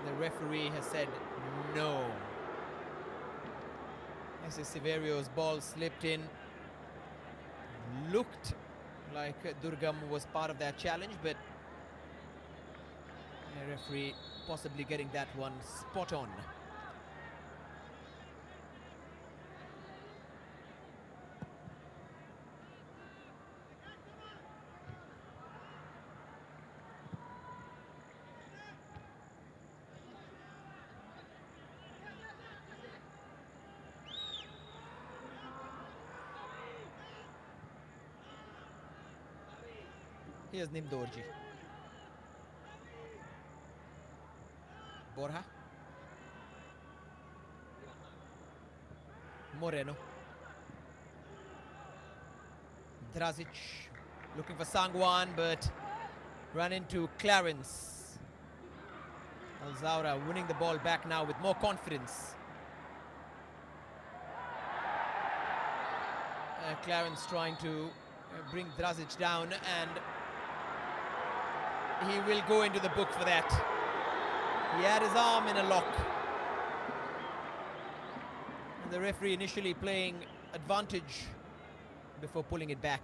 The referee has said no. This is Severio's ball slipped in. Looked like Durgam was part of that challenge, but the referee possibly getting that one spot on. Here's Nimdorji. Borja. Moreno. Drazic looking for Sangwan, but ran into Clarence. Zawraa winning the ball back now with more confidence. Clarence trying to bring Drazic down, and he will go into the book for that. He had his arm in a lock. And the referee initially playing advantage before pulling it back.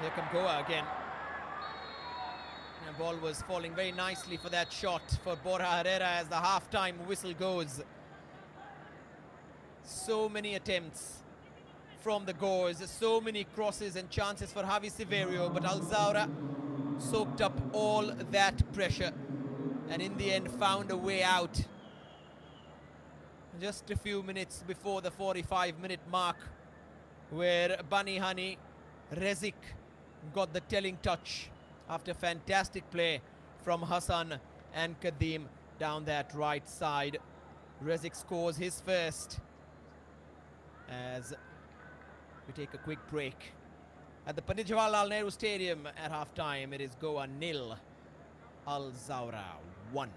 Here come Goa again. The ball was falling very nicely for that shot for Borja Herrera as the half-time whistle goes. So many attempts from the Goers, so many crosses and chances for Javi Severio, but Zawraa soaked up all that pressure and in the end found a way out. Just a few minutes before the 45-minute mark, where Bani Hani Rezik got the telling touch after fantastic play from Hassan and Kadeem down that right side. Rezik scores his first as we take a quick break. At the Pandit Jawaharlal Nehru Stadium at half-time, it is Goa 0, Zawraa 1.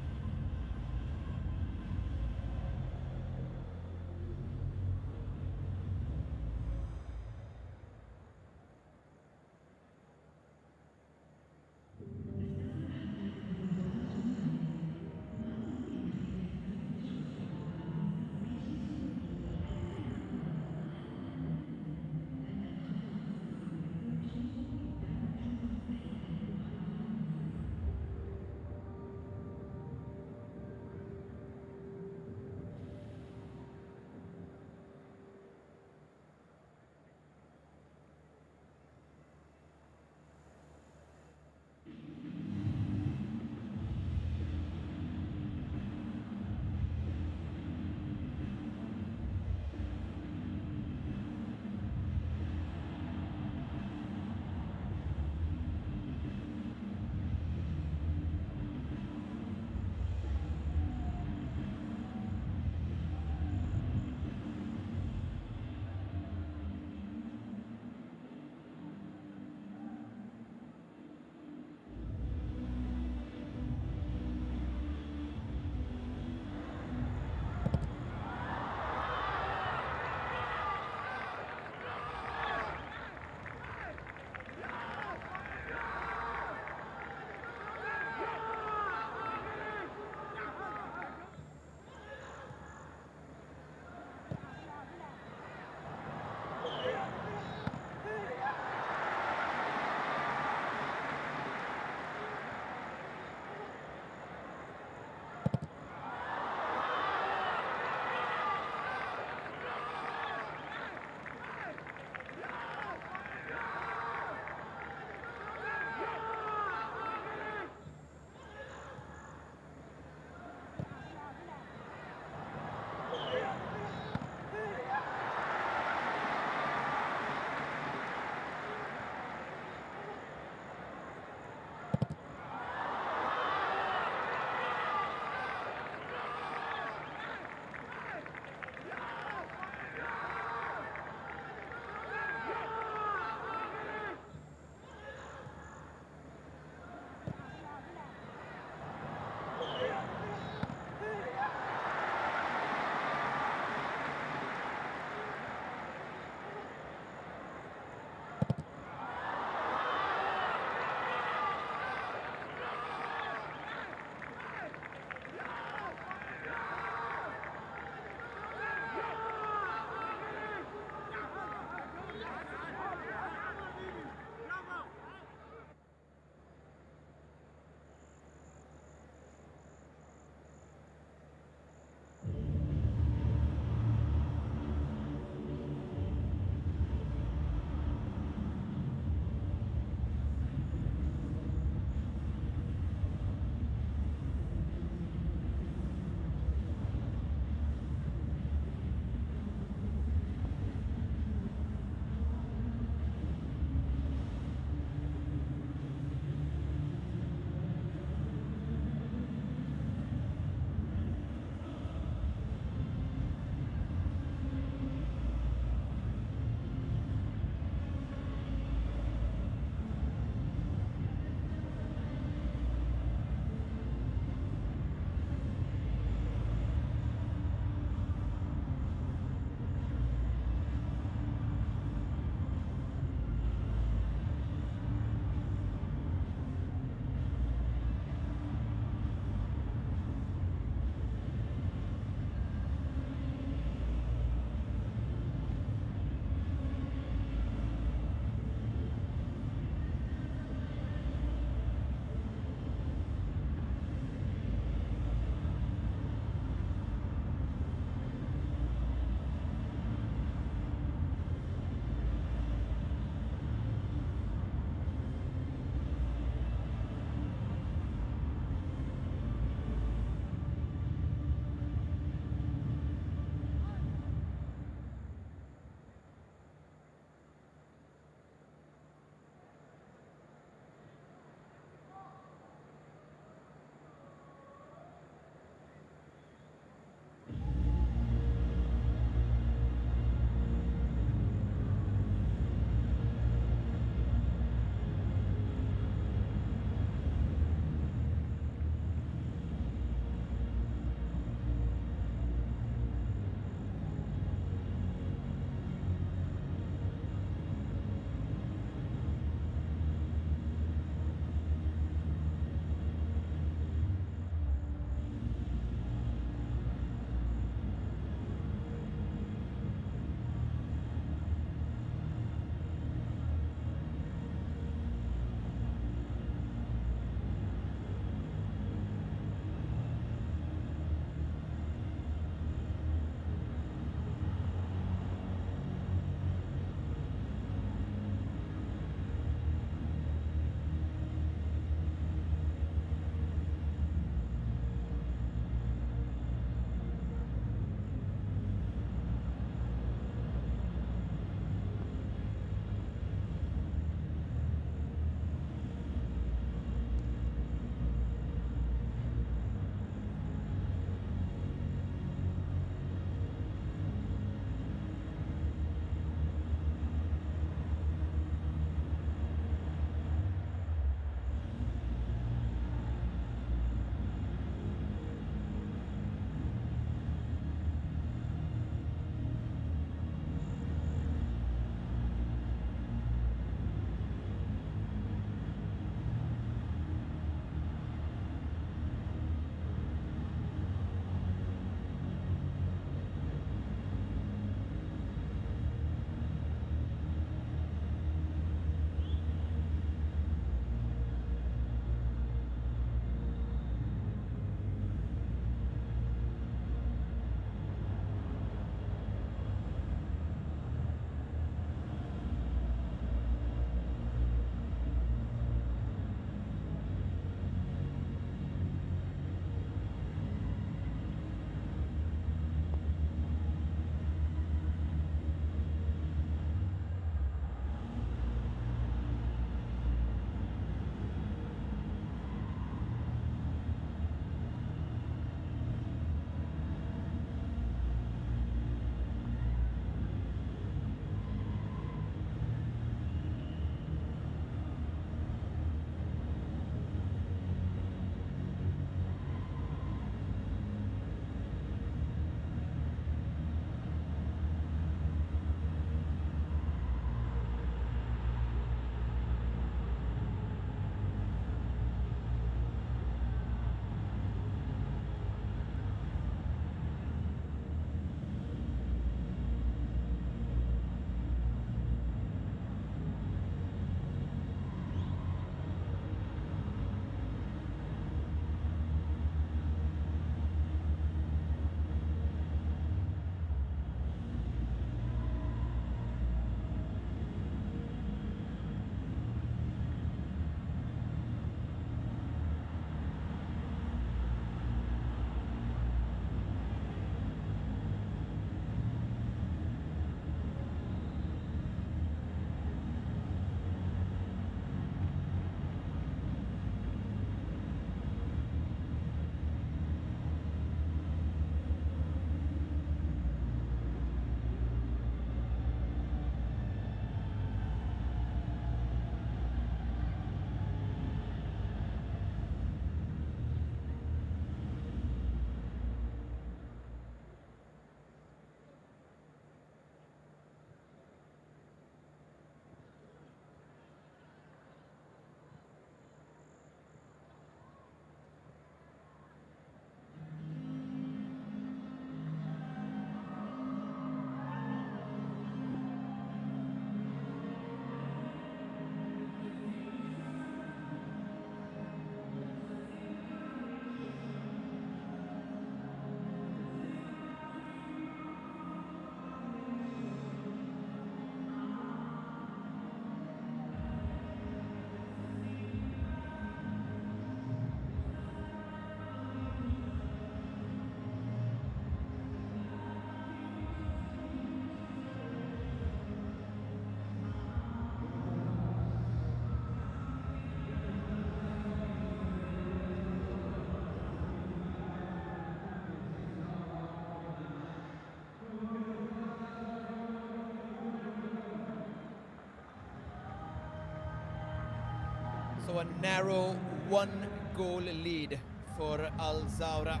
So a narrow 1-goal lead for Al Zawraa.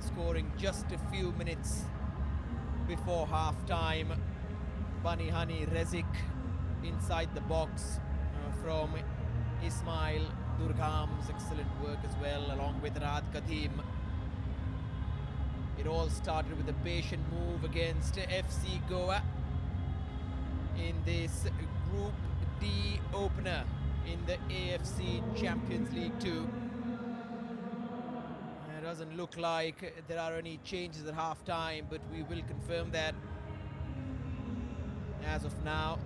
Scoring just a few minutes before half-time. Bani Hani Rezik inside the box from Ismail Durgam's excellent work as well, along with Raad Kadim. It all started with a patient move against FC Goa in this Group D opener in the AFC Champions League Two. It doesn't look like there are any changes at half-time, but we will confirm that. As of now,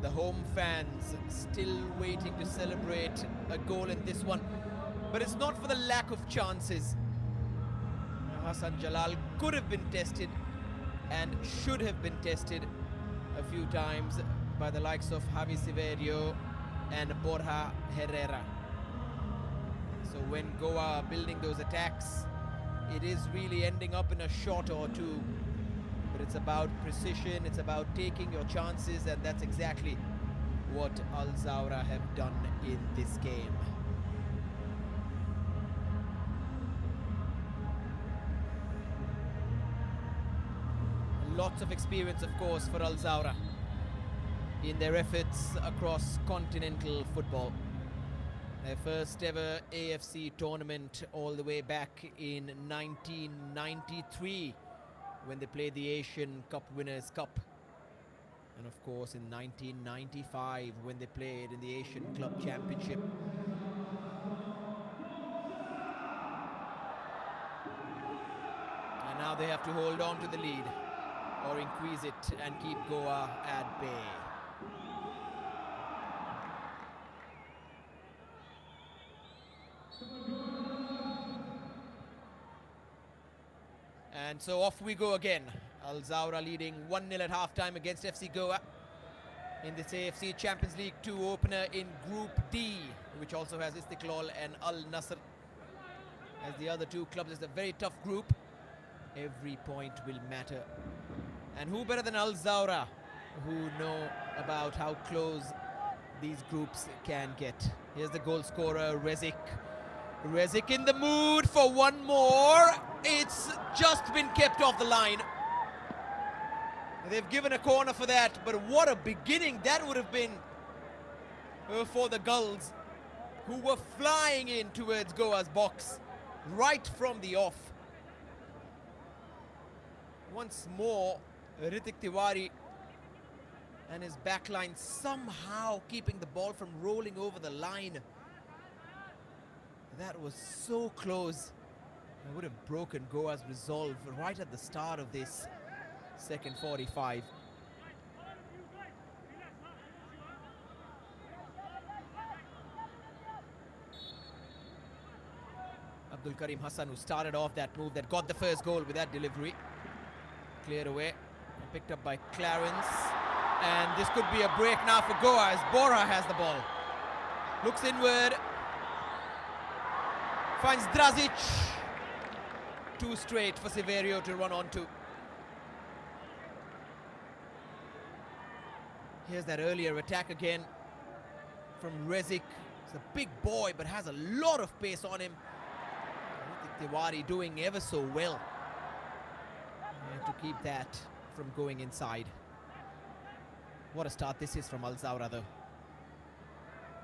the home fans still waiting to celebrate a goal in this one. But it's not for the lack of chances. Hassan Jalal could have been tested and should have been tested a few times by the likes of Javi Severio and Borja Herrera. So when Goa are building those attacks, it is really ending up in a shot or two. But it's about precision, it's about taking your chances, and that's exactly what Al Zawraa have done in this game. Lots of experience, of course, for Al Zawraa in their efforts across continental football. Their first ever AFC tournament all the way back in 1993 when they played the Asian Cup Winners' Cup. And of course in 1995 when they played in the Asian Club Championship. And now they have to hold on to the lead or increase it and keep Goa at bay. And so off we go again. Al Zawraa leading 1-0 at half-time against FC Goa in this AFC Champions League 2 opener in Group D, which also has Istiklal and Al Nassr as the other two clubs. It's a very tough group. Every point will matter. And who better than Al Zawraa, who know about how close these groups can get. Here's the goal scorer, Rezik. Rezik in the mood for one more. It's just been kept off the line. They've given a corner for that, but what a beginning that would have been for the Gulls, who were flying in towards Goa's box right from the off. Once more, Ritik Tiwari and his backline somehow keeping the ball from rolling over the line. That was so close. It would have broken Goa's resolve right at the start of this second 45. Abdul Karim Hassan, who started off that move, that got the first goal with that delivery. Cleared away and picked up by Clarence. And this could be a break now for Goa as Bora has the ball. Looks inward. Finds Drazic. Too straight for Severio to run onto. Here's that earlier attack again from Rezik. He's a big boy but has a lot of pace on him. Tiwari doing ever so well to keep that from going inside. What a start this is from Al Zawraa though.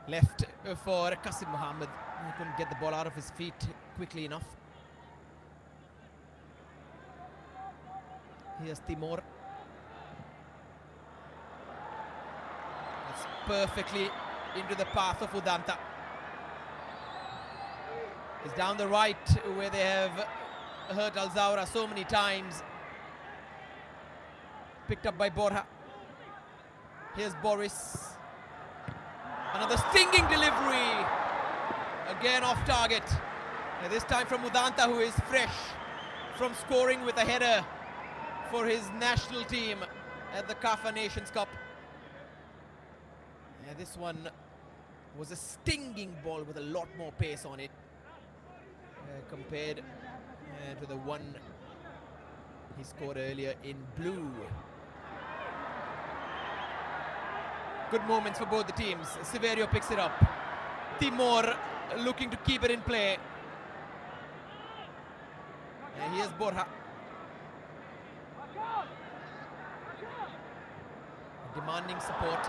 Left for Qasim Mohammed. He couldn't get the ball out of his feet quickly enough. Here's Timur. That's perfectly into the path of Udanta. He's down the right where they have hurt Al Zawraa so many times. Picked up by Borja. Here's Boris. Another stinging delivery. Again off target. And this time from Udanta, who is fresh from scoring with a header for his national team at the CAF Nations Cup. Yeah, this one was a stinging ball with a lot more pace on it compared to the one he scored earlier in blue. Good moments for both the teams. Severio picks it up. Timor looking to keep it in play. And here's Borja. Demanding support.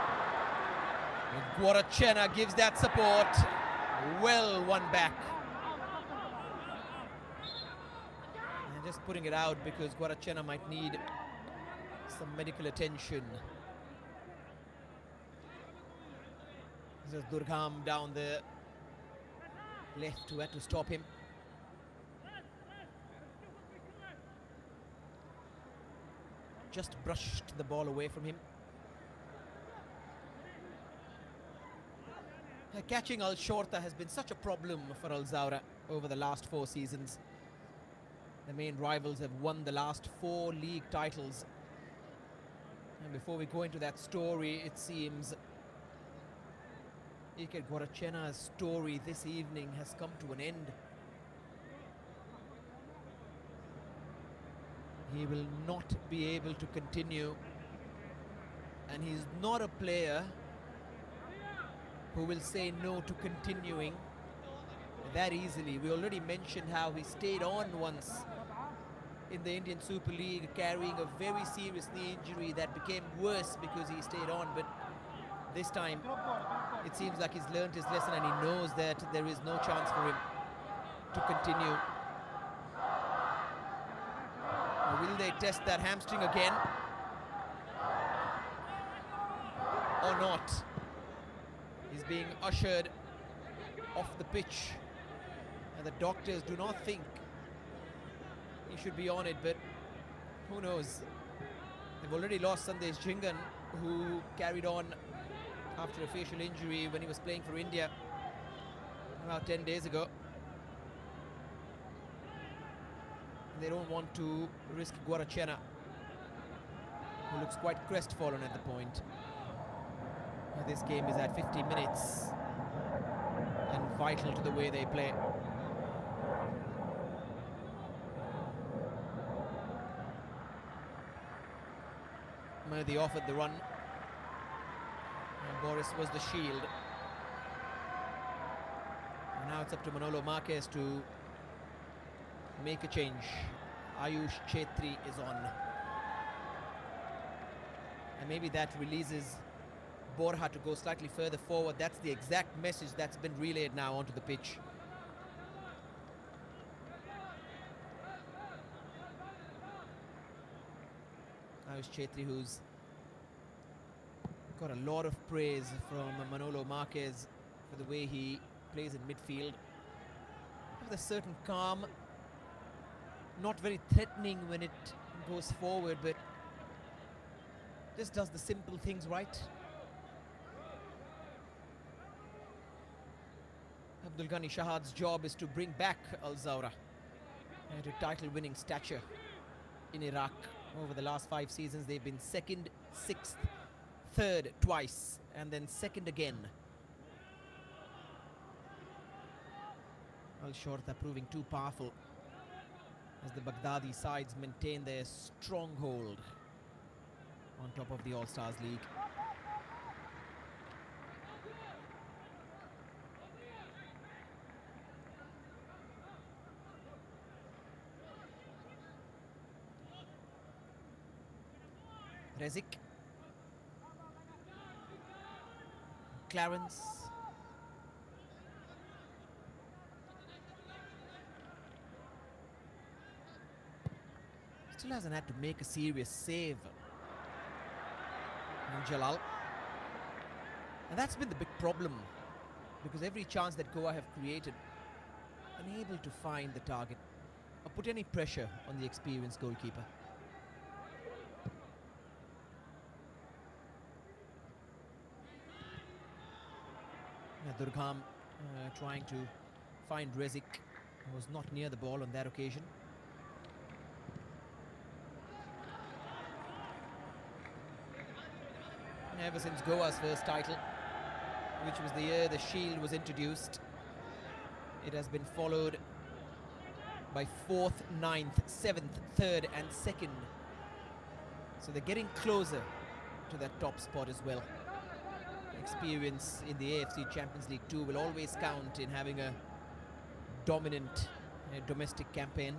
And Guarachena gives that support. Well won back. And just putting it out because Guarachena might need some medical attention. This is Durgam down the left who had to stop him. Just brushed the ball away from him. Catching Al Shorta has been such a problem for Al Zawraa over the last 4 seasons. The main rivals have won the last 4 league titles. And before we go into that story, it seems Iker Guarachena's story this evening has come to an end. He will not be able to continue, and he's not a player who will say no to continuing that easily. We already mentioned how he stayed on once in the Indian Super League carrying a very serious knee injury that became worse because he stayed on, but this time it seems like he's learned his lesson and he knows that there is no chance for him to continue. Will they test that hamstring again or not? He's being ushered off the pitch and the doctors do not think he should be on it, but who knows? They've already lost Sandesh Jhingan, who carried on after a facial injury when he was playing for India about 10 days ago. They don't want to risk Guarachena, who looks quite crestfallen at the point. This game is at 50 minutes and vital to the way they play. Mehdi offered the run and Boris was the shield. And now it's up to Manolo Marquez to make a change. Ayush Chetri is on. And maybe that releases Borja to go slightly further forward. That's the exact message that's been relayed now onto the pitch. Ayush Chetri, who's got a lot of praise from Manolo Marquez for the way he plays in midfield. With a certain calm, not very threatening when it goes forward, but just does the simple things right. Abdul Ghani Shahad's job is to bring back Al Zawraa to title-winning stature in Iraq. Over the last 5 seasons, they've been 2nd, 6th, 3rd twice, and then 2nd again. Al Shorta proving too powerful as the Baghdadi sides maintain their stronghold on top of the All-Stars League. Rezik, Clarence, still hasn't had to make a serious save. And Jalal, and that's been the big problem, because every chance that Goa have created, unable to find the target or put any pressure on the experienced goalkeeper. Durgam trying to find Rezik, who was not near the ball on that occasion. Ever since Goa's first title, which was the year the Shield was introduced, it has been followed by 4th, 9th, 7th, 3rd and 2nd. So they're getting closer to that top spot as well. Experience in the AFC Champions League Two will always count in having a dominant domestic campaign.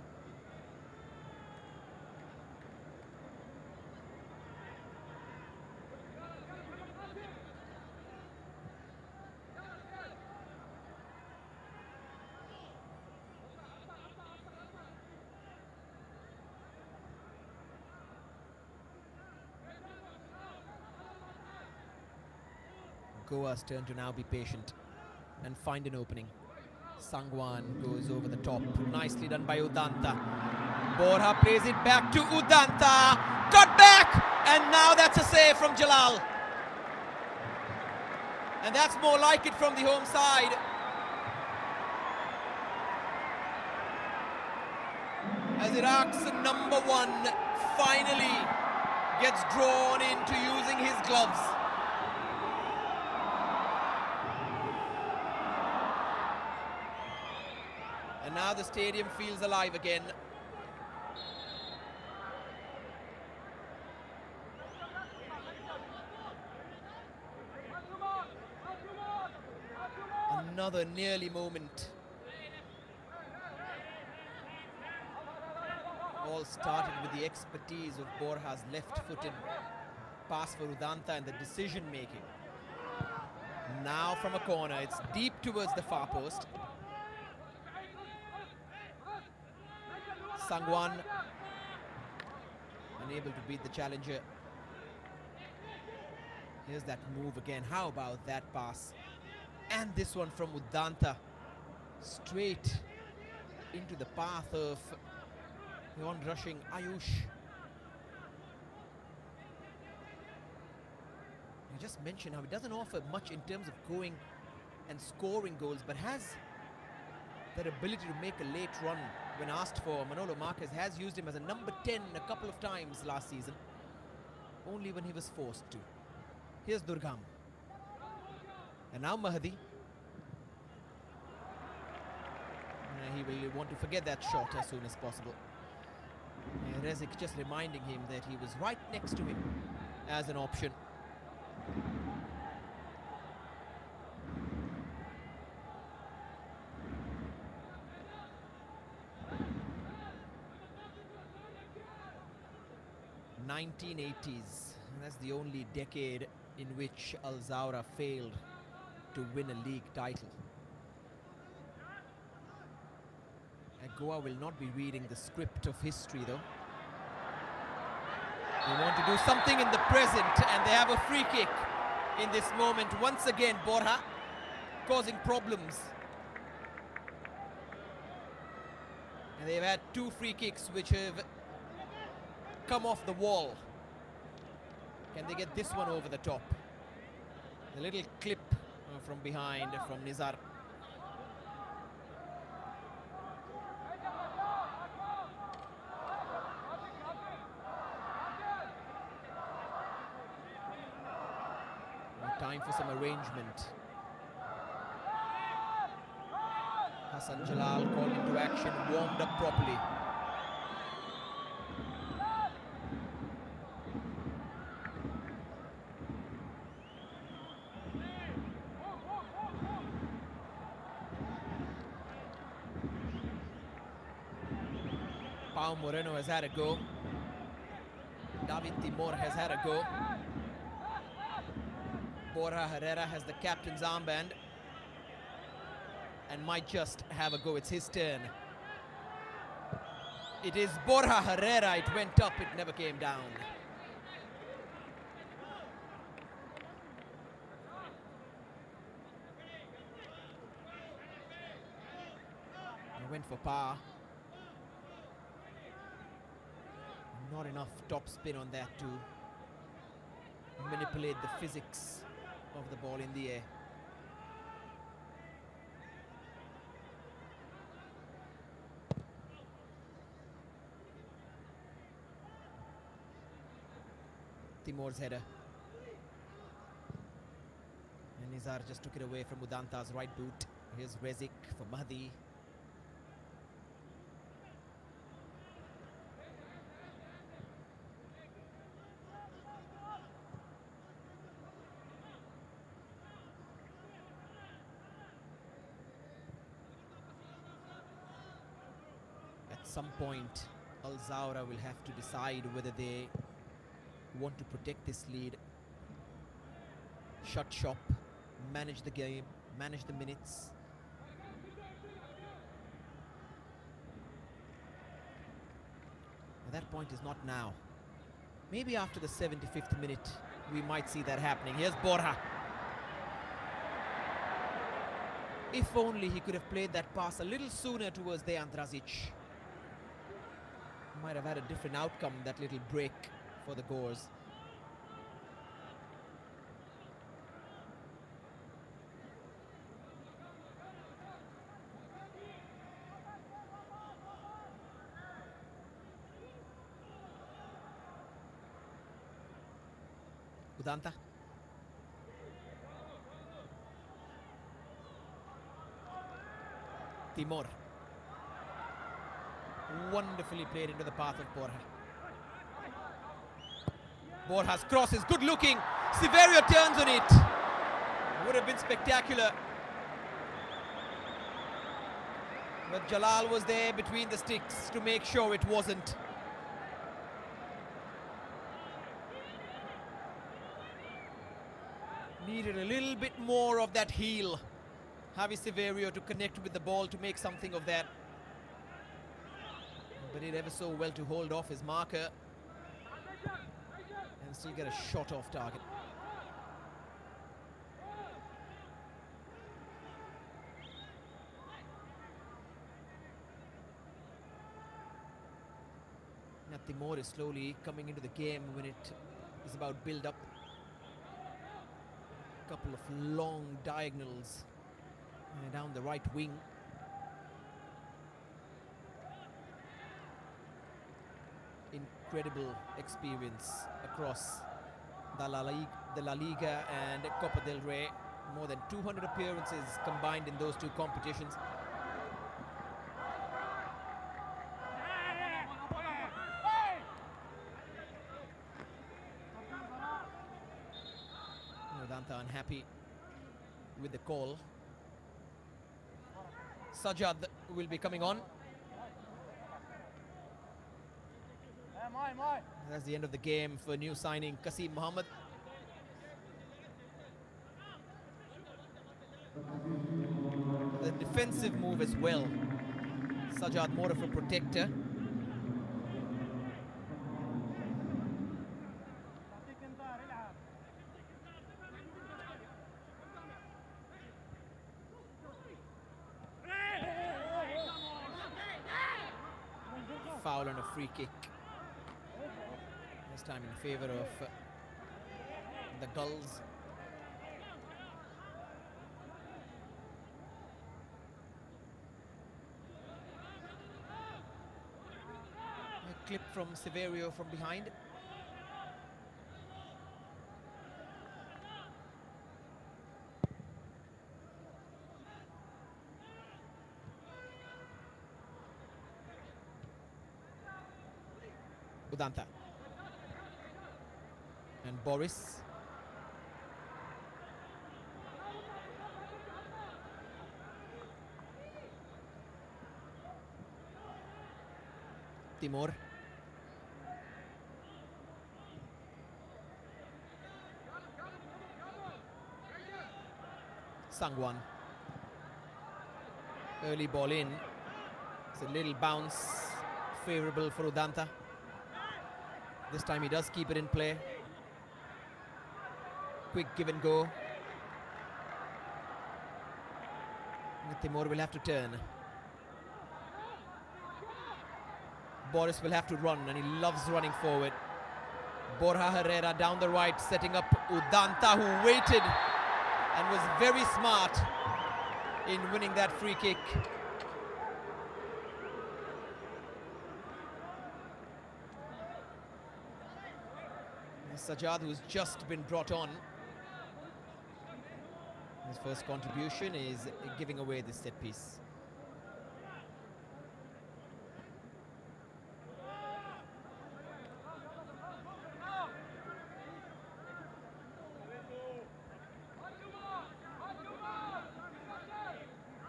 Goa's turn to now be patient and find an opening. Sangwan goes over the top. Nicely done by Udanta. Borja plays it back to Udanta. Got back! And now that's a save from Jalal. And that's more like it from the home side. As Iraq's #1 finally gets drawn into using his gloves. And now the stadium feels alive again. Another nearly moment. All started with the expertise of Borja's left-footed pass for Udanta and the decision-making. Now from a corner, it's deep towards the far post. Sangwan unable to beat the challenger. Here's that move again. How about that pass? And this one from Udanta. Straight into the path of the on-rushing Ayush. I just mentioned how it doesn't offer much in terms of going and scoring goals, but has that ability to make a late run when asked for. Manolo Marquez has used him as a #10 a couple of times last season, only when he was forced to. Here's Durgam. And now Mahdi. He will want to forget that shot as soon as possible. Rezik just reminding him that he was right next to him as an option. '80s. That's the only decade in which Al Zawraa failed to win a league title. Goa will not be reading the script of history though. They want to do something in the present, and they have a free kick in this moment. Once again, Borja causing problems. And they've had 2 free kicks which have come off the wall. Can they get this one over the top? A little clip from behind from Nizar. Time for some arrangement. Hassan Jalal called into action, warmed up properly. Pau Moreno has had a go. David Timor has had a go. Borja Herrera has the captain's armband and might just have a go. It's his turn. It is Borja Herrera. It went up, it never came down. He went for par. Not enough top spin on that to manipulate the physics of the ball in the air. Timor's header. And Nizar just took it away from Udanta's right boot. Here's Rezik for Mahdi. some point, Zawraa will have to decide whether they want to protect this lead, shut shop, manage the game, manage the minutes. That point is not now. Maybe after the 75th minute, we might see that happening. Here's Borja. If only he could have played that pass a little sooner towards Dejan Drazic. Might have had a different outcome, that little break for the Gores. Udanta. Timor. Wonderfully played into the path of Borja. Borja's cross is good looking. Severio turns on it. Would have been spectacular. But Jalal was there between the sticks to make sure it wasn't. Needed a little bit more of that heel. Javi Severio to connect with the ball to make something of that. But did ever so well to hold off his marker and still get a shot off target. Now Timor is slowly coming into the game when it is about build-up. Couple of long diagonals down the right wing. Incredible experience across the La Liga and Copa del Rey. More than 200 appearances combined in those two competitions. Udanta unhappy with the call. Sajjad will be coming on. That's the end of the game for new signing Kasim Mohammed. The defensive move as well. Sajjad more of a protector. Foul on a free kick. This time in favor of the Gulls. A clip from Severio from behind. Udanta. And Boris. Timor. Sangwan. Early ball in. It's a little bounce, favorable for Udanta. This time he does keep it in play. Quick give and go. Timor will have to turn. Boris will have to run, and he loves running forward. Borja Herrera down the right, setting up Udanta, who waited and was very smart in winning that free kick. Sajjad, who's just been brought on. His first contribution is giving away this set piece.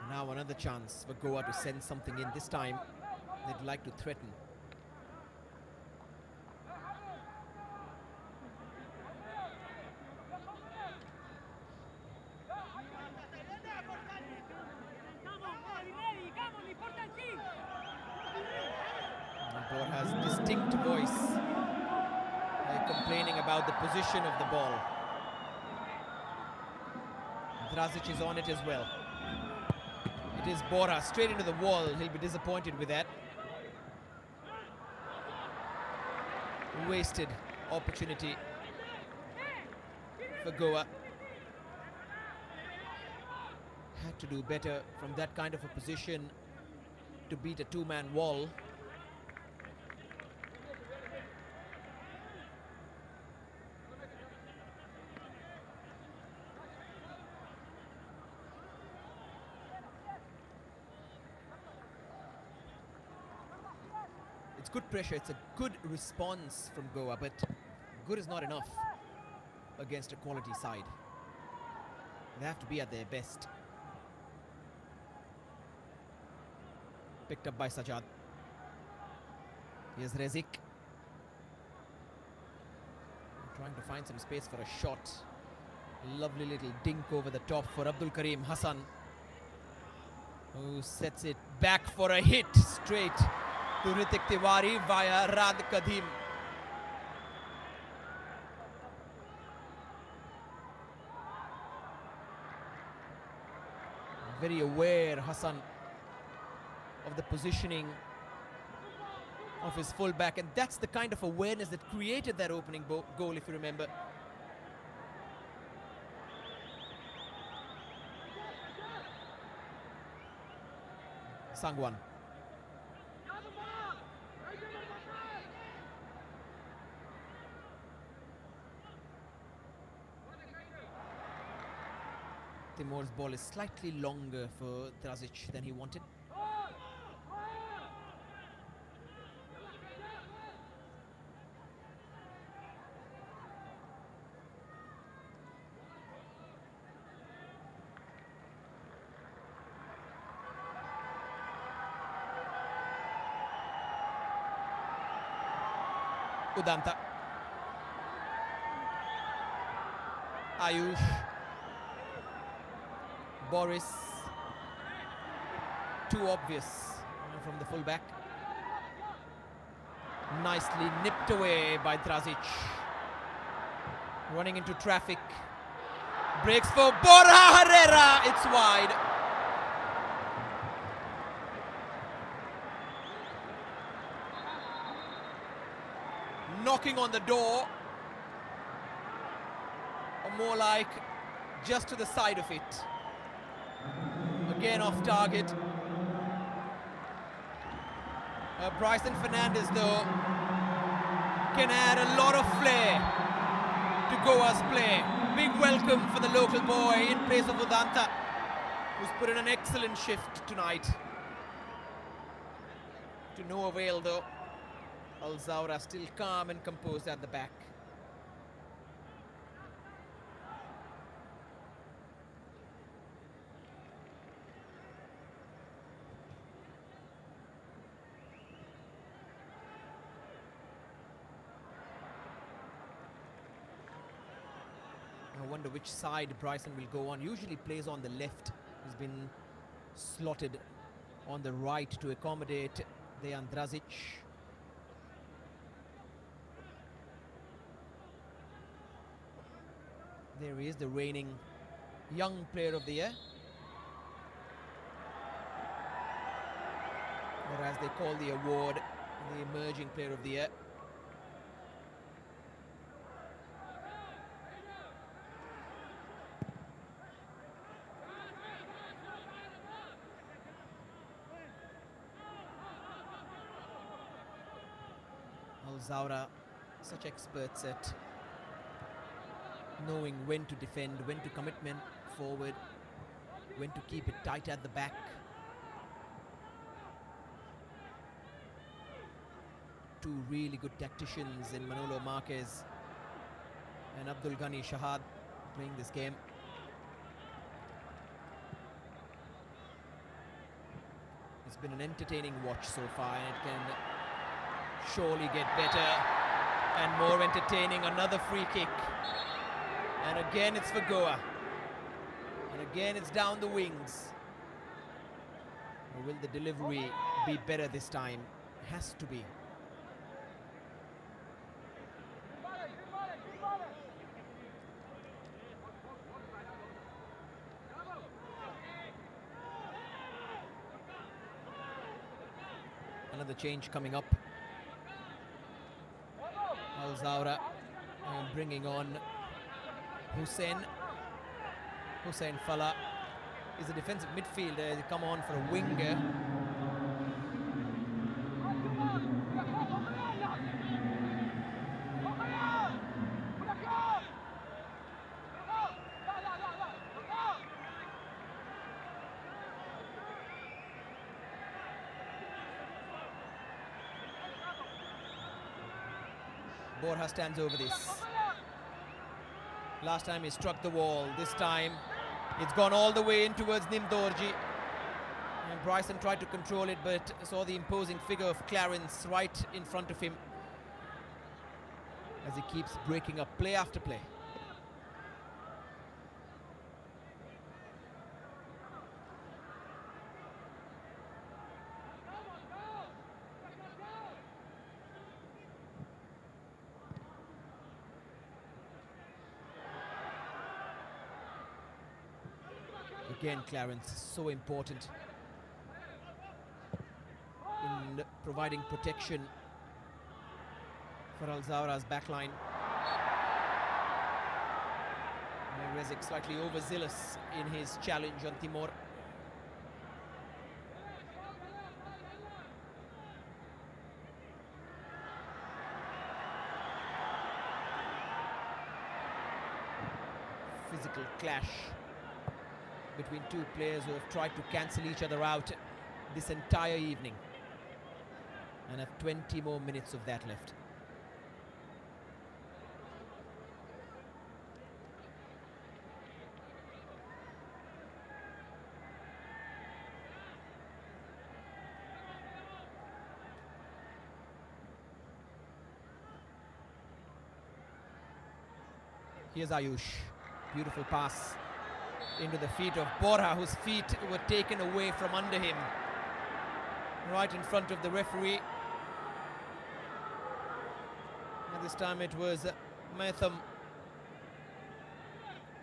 Now another chance for Goa to send something in, this time They'd like to threaten. Goa has distinct voice. They're complaining about the position of the ball. Drazic is on it as well. It is Bora straight into the wall. He'll be disappointed with that. Wasted opportunity for Goa. Had to do better from that kind of a position to beat a two-man wall. It's good pressure, it's a good response from Goa, but good is not enough against a quality side. They have to be at their best. Picked up by Sajjad. Here's Rezik. Trying to find some space for a shot. Lovely little dink over the top for Abdul Karim Hassan, who sets it back for a hit straight to Ritik Tiwari via Rad Kadim. Very aware, Hassan, of the positioning of his fullback, and that's the kind of awareness that created that opening goal, if you remember. Sangwan. Timur's ball is slightly longer for Drazic than he wanted. Udanta. Ayush. Boris. Too obvious from the fullback. Nicely nipped away by Drazic. Running into traffic. Breaks for Borja Herrera. It's wide. Knocking on the door, or more like just to the side of it. Again off target. Bryson Fernandez, though, can add a lot of flair to Goa's play. Big welcome for the local boy in place of Udanta, who's put in an excellent shift tonight. To no avail, though. Zawraa still calm and composed at the back. I wonder which side Bryson will go on. Usually plays on the left. He's been slotted on the right to accommodate Dejan Drazic. There he is, the reigning young player of the year, or as they call the award, the emerging player of the year. Zawraa, such experts at knowing when to defend, when to commitment forward, when to keep it tight at the back. Two really good tacticians in Manolo Marquez and Abdul Ghani Shahad playing this game. It's been an entertaining watch so far, and it can surely get better and more entertaining. Another free kick, and again it's for Goa, and again it's down the wings. Or will the delivery be better this time? Has to be. Another change coming up. Zawraa bringing on Hussein Falla is a defensive midfielder. They come on for a winger. Borja stands over this. Last time he struck the wall. This time it's gone all the way in towards Nimdorji. And Bryson tried to control it, but saw the imposing figure of Clarence right in front of him as he keeps breaking up play after play. Again, Clarence, so important in providing protection for Zawraa's backline. Rezik slightly overzealous in his challenge on Timur. Physical clash between two players who have tried to cancel each other out this entire evening, and have 20 more minutes of that left. Here's Ayush, beautiful pass into the feet of Borja, whose feet were taken away from under him, right in front of the referee. And this time it was Matham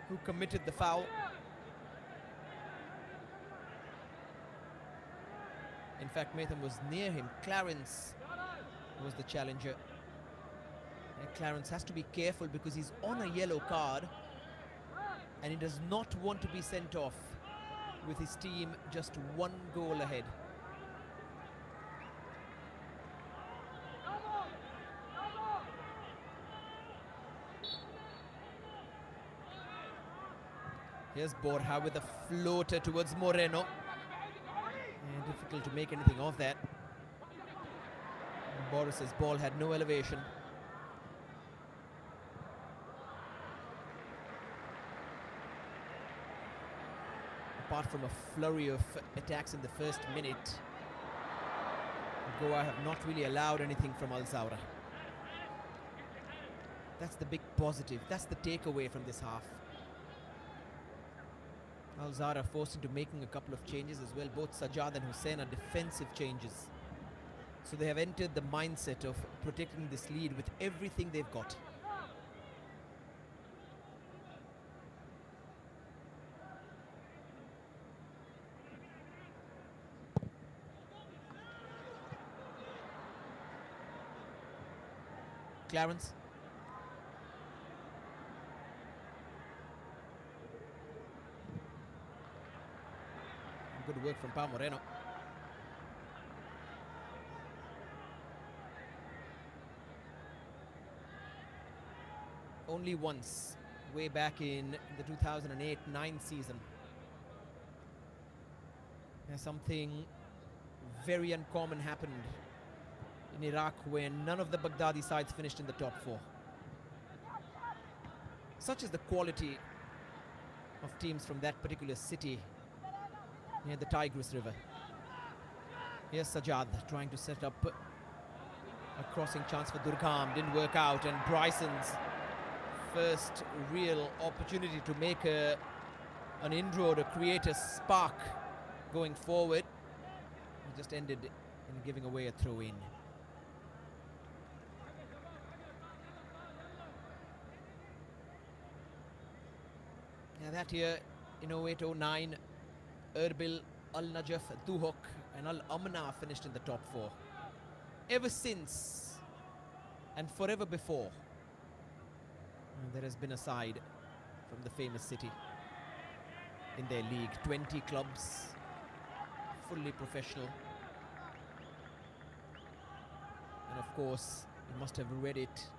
who committed the foul. In fact, Matham was near him. Clarence was the challenger. And Clarence has to be careful because he's on a yellow card, and he does not want to be sent off with his team just one goal ahead. Here's Borja with a floater towards Moreno. And difficult to make anything of that. Boris's ball had no elevation. Apart from a flurry of attacks in the first minute, Goa have not really allowed anything from Zawraa. That's the big positive. That's the takeaway from this half. Zawraa forced into making a couple of changes as well. Both Sajjad and Hussein are defensive changes. So they have entered the mindset of protecting this lead with everything they've got. Clarence. Good work from Moreno. Only once, way back in the 2008-09 season, something very uncommon happened in Iraq when none of the Baghdadi sides finished in the top four. Such is the quality of teams from that particular city near the Tigris River. Here's Sajad trying to set up a crossing chance for Durgam. Didn't work out, and Bryson's first real opportunity to make an inroad, to create a spark going forward. It just ended in giving away a throw-in. Yeah, that year in 08-09, Erbil, Al Najaf, Duhok and Al Amna finished in the top 4. Ever since and forever before, there has been a side from the famous city in their league. 20 clubs, fully professional. And of course, you must have read it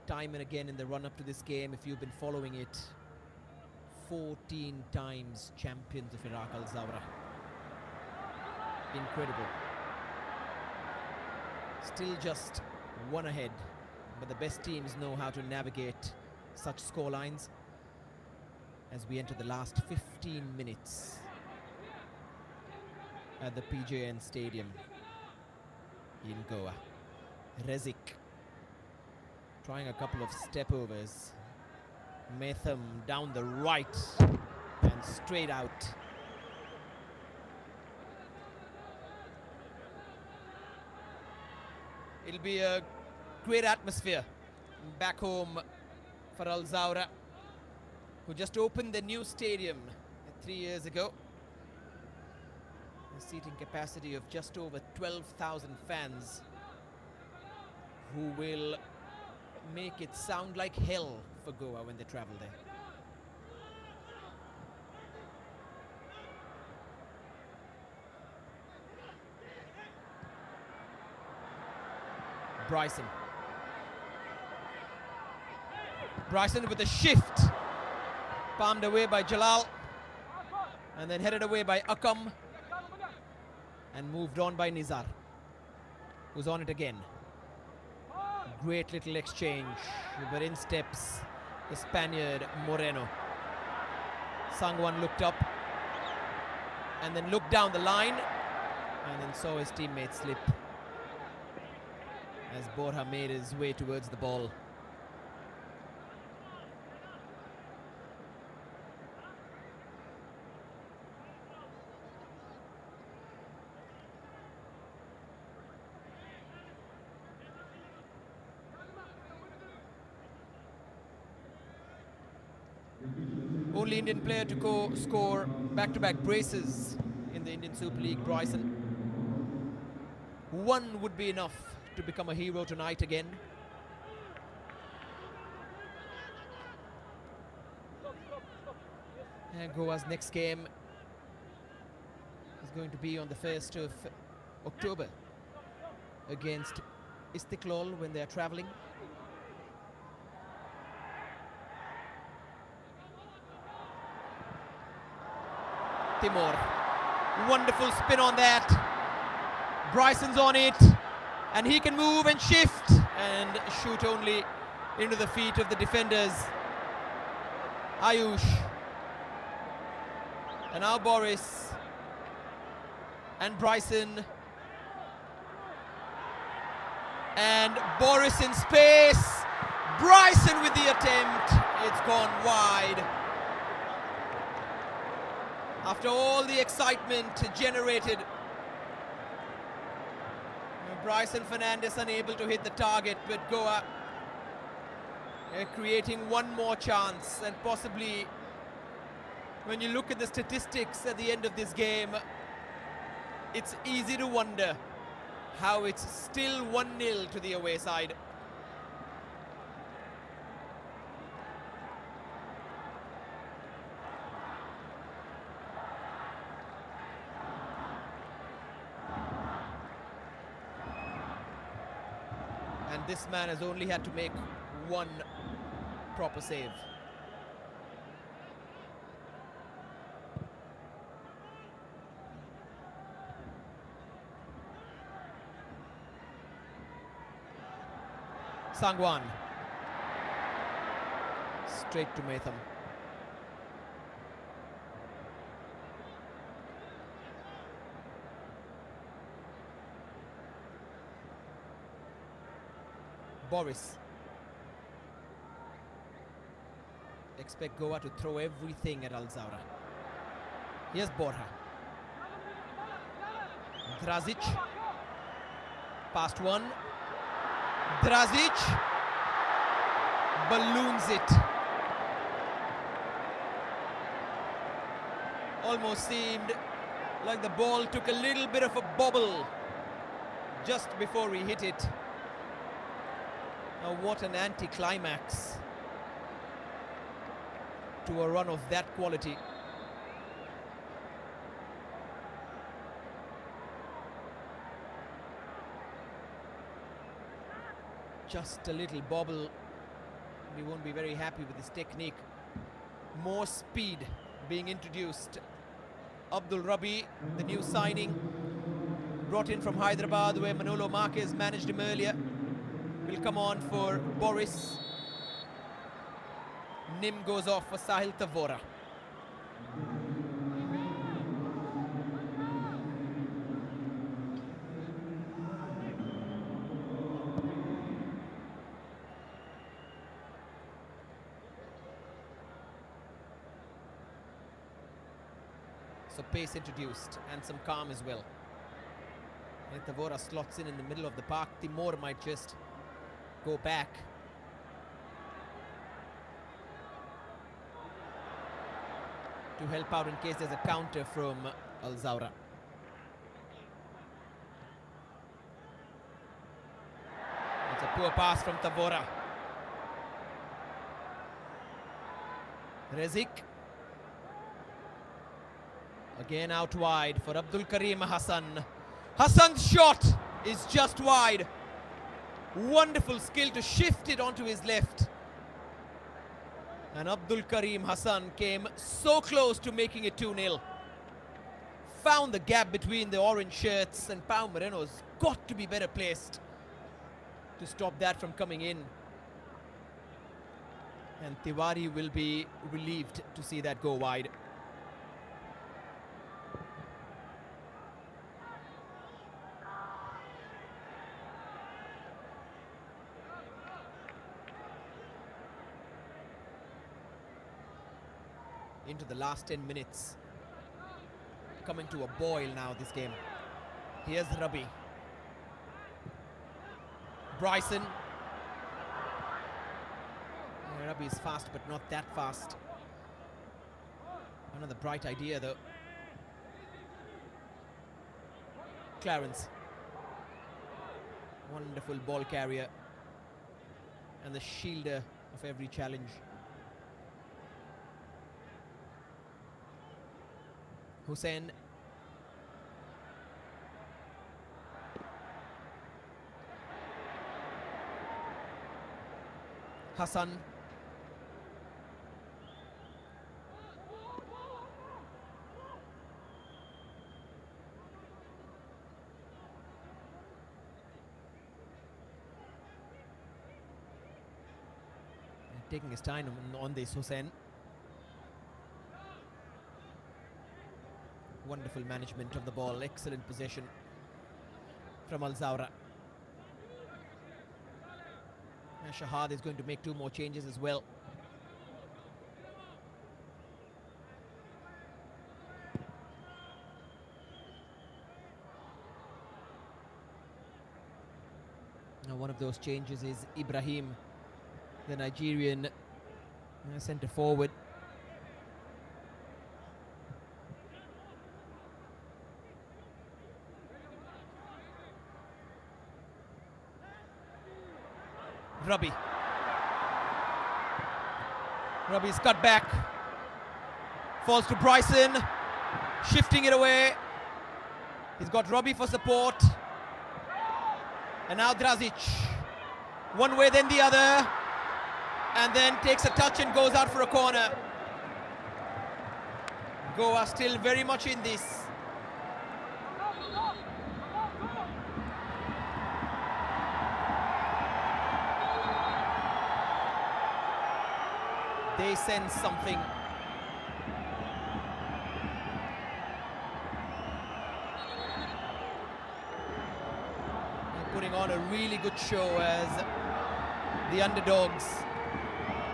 time and again in the run-up to this game if you've been following it. 14 times champions of Iraq, Al Zawraa. Incredible. Still just one ahead, but the best teams know how to navigate such scorelines as we enter the last 15 minutes at the PJN Stadium in Goa. Rezik trying a couple of step overs. Metham down the right and straight out. It'll be a great atmosphere back home for Al Zawraa, who just opened the new stadium 3 years ago. A seating capacity of just over 12,000 fans, who will make it sound like hell for Goa when they travel there. Bryson. Bryson with a shift. Palmed away by Jalal. And then headed away by Akam. And moved on by Nizar, who's on it again. Great little exchange. But in steps the Spaniard Moreno. Sangwan looked up and then looked down the line and then saw his teammate slip as Borja made his way towards the ball. Only Indian player to score back-to-back braces in the Indian Super League, Bryson. One would be enough to become a hero tonight again. And Goa's next game is going to be on the 1st of October against Istiklal when they are travelling. Timur, wonderful spin on that. Bryson's on it, and he can move and shift and shoot only into the feet of the defenders. Ayush, and now Boris and Bryson, and Boris in space. Bryson with the attempt. It's gone wide. After all the excitement generated, Bryson Fernandez unable to hit the target, but Goa creating one more chance. And possibly, when you look at the statistics at the end of this game, it's easy to wonder how it's still 1-0 to the away side. And this man has only had to make one proper save. Sangwan. Straight to Metham. Boris. Expect Goa to throw everything at Al Zawraa. Here's Borja. Drazic. Past one. Drazic. Balloons it. Almost seemed like the ball took a little bit of a bobble just before he hit it. Now what an anticlimax to a run of that quality. Just a little bobble. We won't be very happy with this technique. More speed being introduced. Abdul Rabi, the new signing, brought in from Hyderabad, where Manolo Marquez managed him earlier, will come on for Boris. Nim goes off for Sahil Tavora. So pace introduced and some calm as well. And Tavora slots in the middle of the park. Timur might just go back. To help out in case there's a counter from Al Zawraa. It's a poor pass from Tavora. Rezik. Again out wide for Abdul Karim Hassan. Hassan's shot is just wide. Wonderful skill to shift it onto his left. And Abdul Karim Hassan came so close to making it 2-0. Found the gap between the orange shirts, and Pau Moreno's got to be better placed to stop that from coming in. And Tiwari will be relieved to see that go wide. Into the last 10 minutes. Coming to a boil now, this game. Here's Rabi. Bryson. Yeah, Rabi is fast, but not that fast. Another bright idea, though. Clarence. Wonderful ball carrier. And the shielder of every challenge. Hussain. Hassan. Taking his time on this, Hussain. Wonderful management of the ball, excellent possession from Al Zawraa. And Shahad is going to make 2 more changes as well. Now one of those changes is Ibrahim, the Nigerian centre forward. Rabi. Rabi's cut back. Falls to Bryson. Shifting it away. He's got Rabi for support. And now Drazic. One way then the other. And then takes a touch and goes out for a corner. Goa still very much in this. They sense something. They're putting on a really good show as the underdogs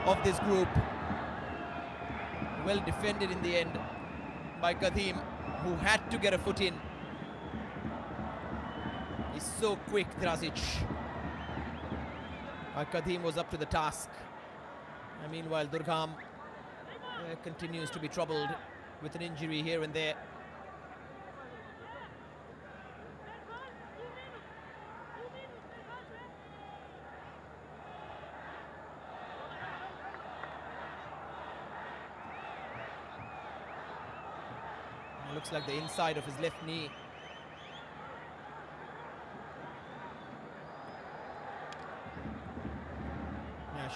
of this group. Well defended in the end by Kadim, who had to get a foot in. He's so quick, Drazic. Kadim was up to the task. And meanwhile, Durgam continues to be troubled with an injury here and there. It looks like the inside of his left knee.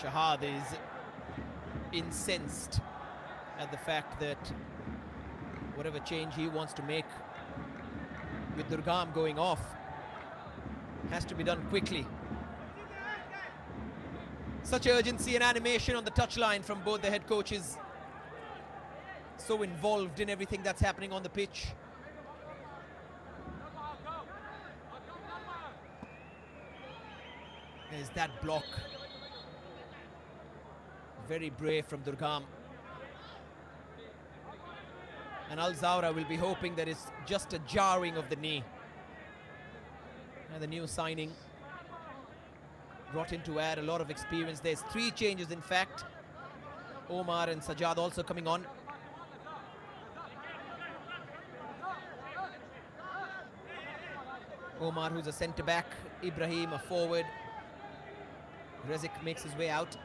Shahad is incensed at the fact that whatever change he wants to make with Durgam going off has to be done quickly. Such urgency and animation on the touchline from both the head coaches. So involved in everything that's happening on the pitch. There's that block. Very brave from Durgam. And Zawraa will be hoping that it's just a jarring of the knee. And the new signing brought in to add a lot of experience. There's 3 changes, in fact. Omar and Sajjad also coming on. Omar, who's a centre-back. Ibrahim, a forward. Rezik makes his way out.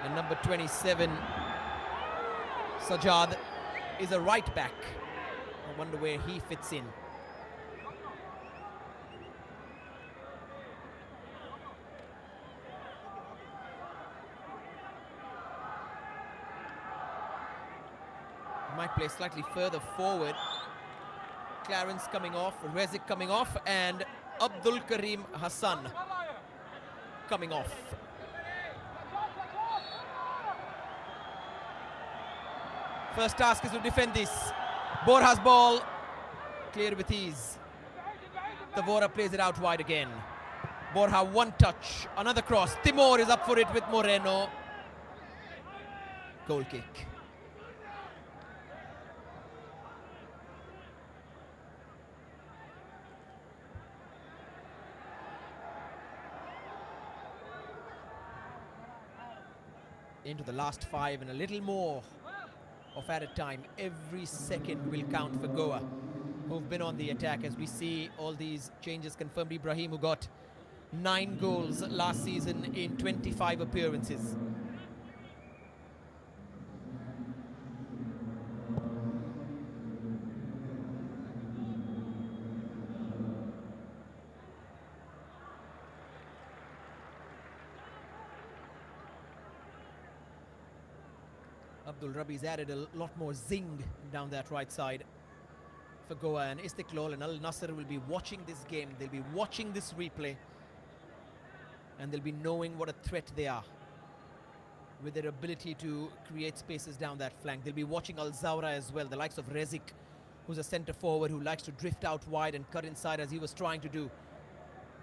And number 27, Sajjad, is a right back. I wonder where he fits in. He might play slightly further forward. Clarence coming off, Rezik coming off, and Abdul Karim Hassan coming off. First task is to defend this. Borja's ball, clear with ease. Tavora plays it out wide again. Borja, one touch, another cross. Timor is up for it with Moreno. Goal kick. Into the last 5 and a little more of added time. Every second will count for Goa, who've been on the attack, as we see all these changes confirmed. Ibrahim, who got 9 goals last season in 25 appearances. Abdul Rabi's added a lot more zing down that right side for Goa, and Istiklal and Al Nassr will be watching this game. They'll be watching this replay, and they'll be knowing what a threat they are with their ability to create spaces down that flank. They'll be watching Al Zawraa as well, the likes of Rezik, who's a centre forward who likes to drift out wide and cut inside, as he was trying to do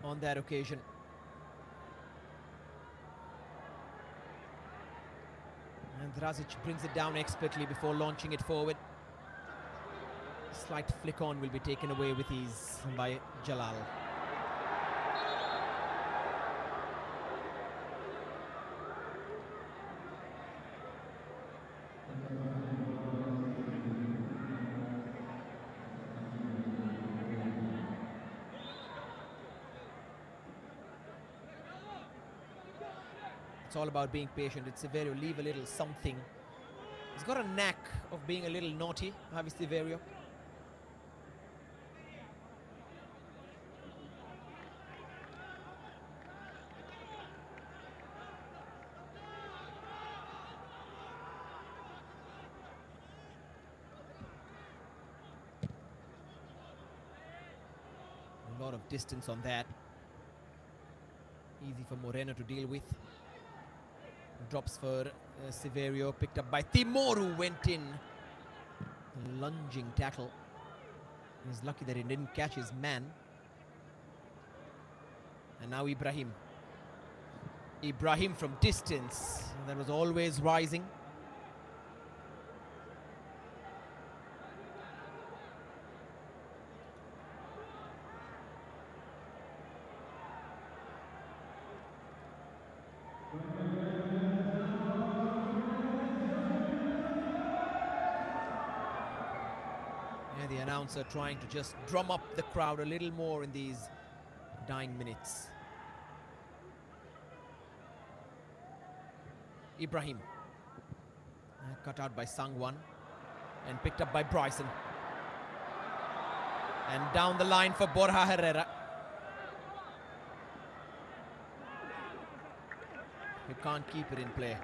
on that occasion. And Drazic brings it down expertly before launching it forward. Slight flick on will be taken away with ease by Jalal. It's all about being patient. It's Severio, leave a little something. He's got a knack of being a little naughty, Javi Severio. A lot of distance on that. Easy for Moreno to deal with. Drops for Severio, picked up by Timor, who went in. A lunging tackle. He's lucky that he didn't catch his man. And now Ibrahim. Ibrahim from distance. That was always rising. The announcer trying to just drum up the crowd a little more in these dying minutes. Ibrahim. Cut out by Sangwan and picked up by Bryson. And down the line for Borja Herrera. You can't keep it in play.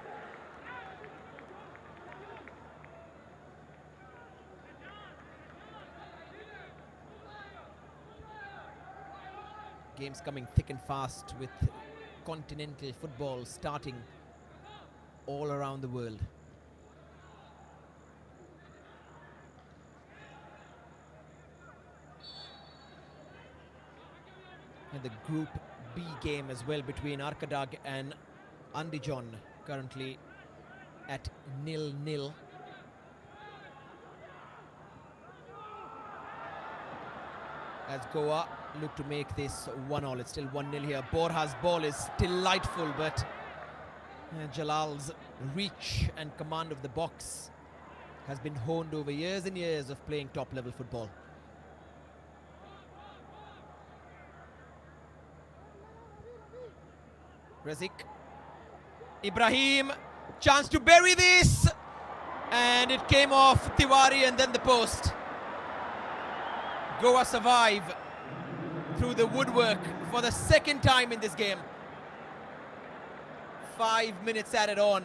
Games coming thick and fast with continental football starting all around the world. And the Group B game as well between Arkadag and Andijon currently at 0-0. As Goa look to make this 1-1. It's still 1-0 here. Borja's ball is delightful, but Jalal's reach and command of the box has been honed over years and years of playing top-level football. Rezik. Ibrahim, chance to bury this, and it came off Tiwari and then the post. Goa survive through the woodwork for the second time in this game. 5 minutes added on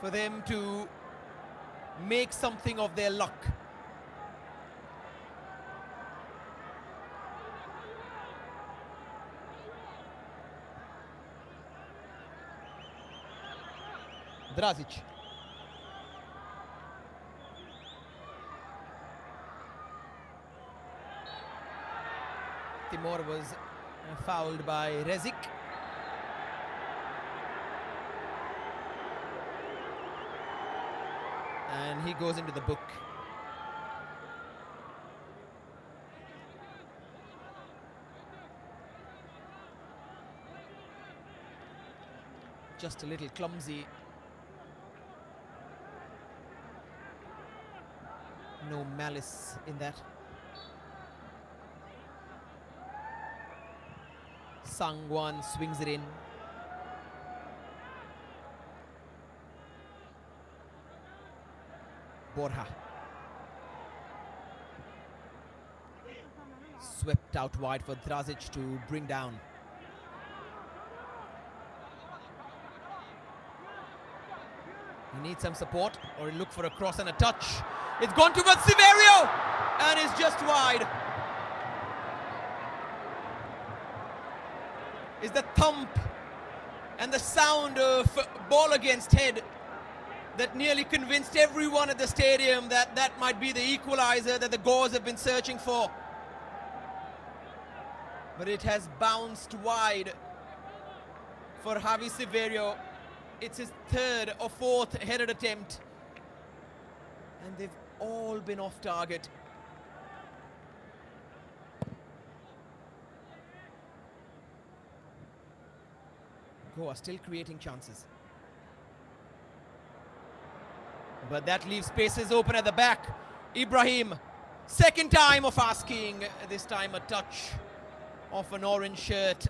for them to make something of their luck. Drazic. Timur was fouled by Rezik. And he goes into the book. Just a little clumsy. No malice in that. Sangwan swings it in. Borja. Swept out wide for Drazic to bring down. He needs some support, or he'll look for a cross and a touch. It's gone towards Severio and is just wide. Is the thump and the sound of ball against head that nearly convinced everyone at the stadium that that might be the equalizer that the Gauls have been searching for. But it has bounced wide for Javi Severio. It's his third or fourth headed attempt, and they've all been off target. Goa still creating chances. But that leaves spaces open at the back. Ibrahim, second time of asking, this time a touch off an orange shirt.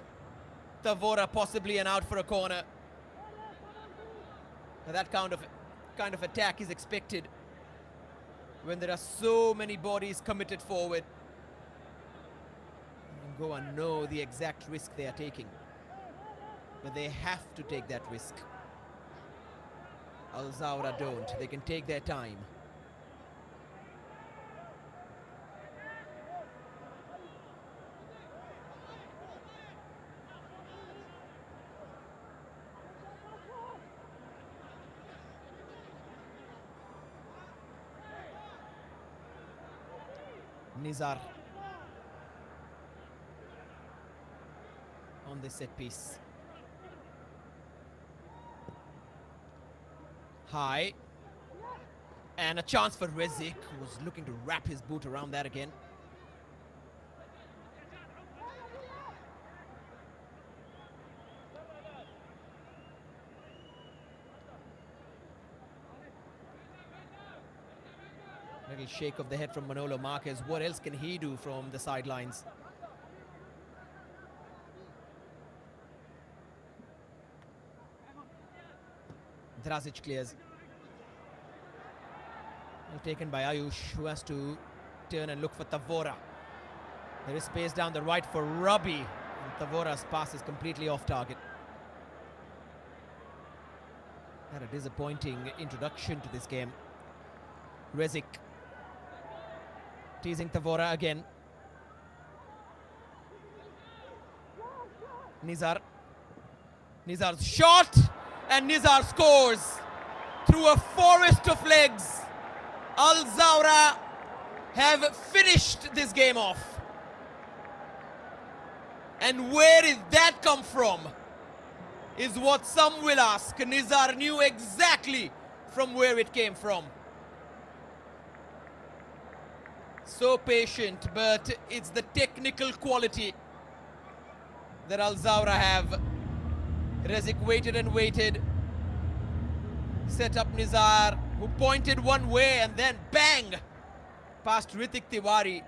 Tavora possibly an out for a corner. Now that kind of attack is expected when there are so many bodies committed forward. And Goa know the exact risk they are taking, but they have to take that risk. Zawraa don't. They can take their time. Nizar. on this set piece. High. And a chance for Rezik, who was looking to wrap his boot around that again. Little shake of the head from Manolo Marquez. What else can he do from the sidelines? Drazic clears. Well taken by Ayush, who has to turn and look for Zawraa. There is space down the right for Rabi, and Tavora's pass is completely off target. Had a disappointing introduction to this game. Rezik teasing Zawraa again. Nizar. Nizar's shot, and Nizar scores through a forest of legs. Zawraa have finished this game off. And where did that come from? Is what some will ask. Nizar knew exactly from where it came from. So patient, but it's the technical quality that Zawraa have. Rezik waited and waited. Set up Nizar, who pointed one way and then bang! Past Ritik Tiwari,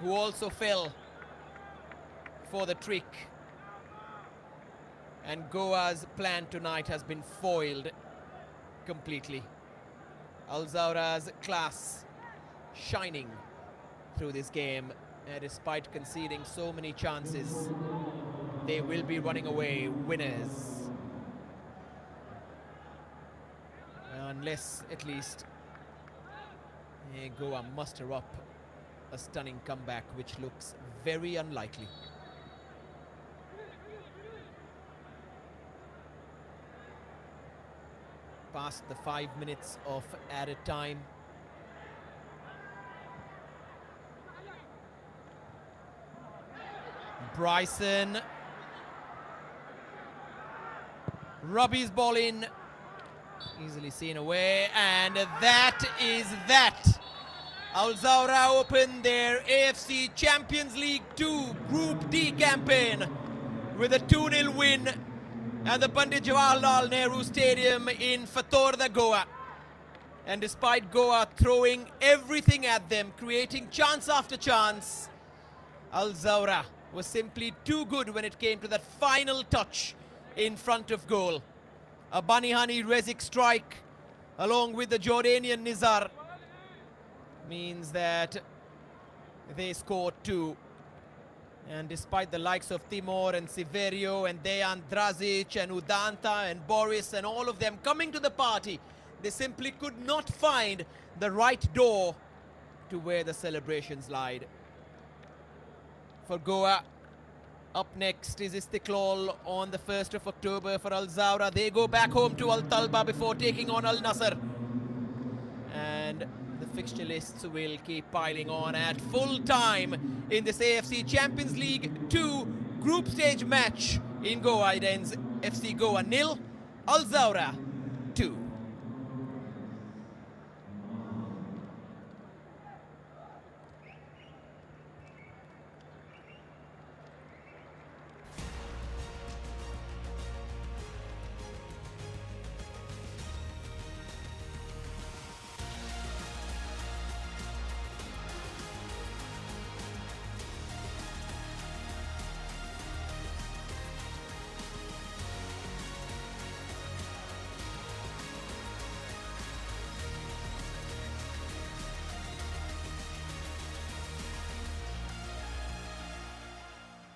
who also fell for the trick. And Goa's plan tonight has been foiled completely. Zawraa's class shining through this game, despite conceding so many chances. They will be running away winners. Unless, at least, Goa muster up a stunning comeback, which looks very unlikely. Past the 5 minutes of added time. Bryson. Rabi's ball in. Easily seen away, and that is that. Zawraa open their AFC Champions League 2 Group D campaign with a 2-0 win at the Pandit Jawaharlal Nehru Stadium in Fatorda, Goa. And despite Goa throwing everything at them, creating chance after chance, Zawraa was simply too good when it came to that final touch in front of goal. A Banihani Rezik strike along with the Jordanian Nizar means that they scored 2. And despite the likes of Timur and Severio and Dejan Drazic and Udanta and Boris and all of them coming to the party, they simply could not find the right door to where the celebrations lied. For Goa, up next is Istiklal on the 1st of October for Zawraa. They go back home to Al Talba before taking on Al Nasser. And the fixture lists will keep piling on at full time in this AFC Champions League 2 group stage match in Goa. It ends FC Goa 0, Zawraa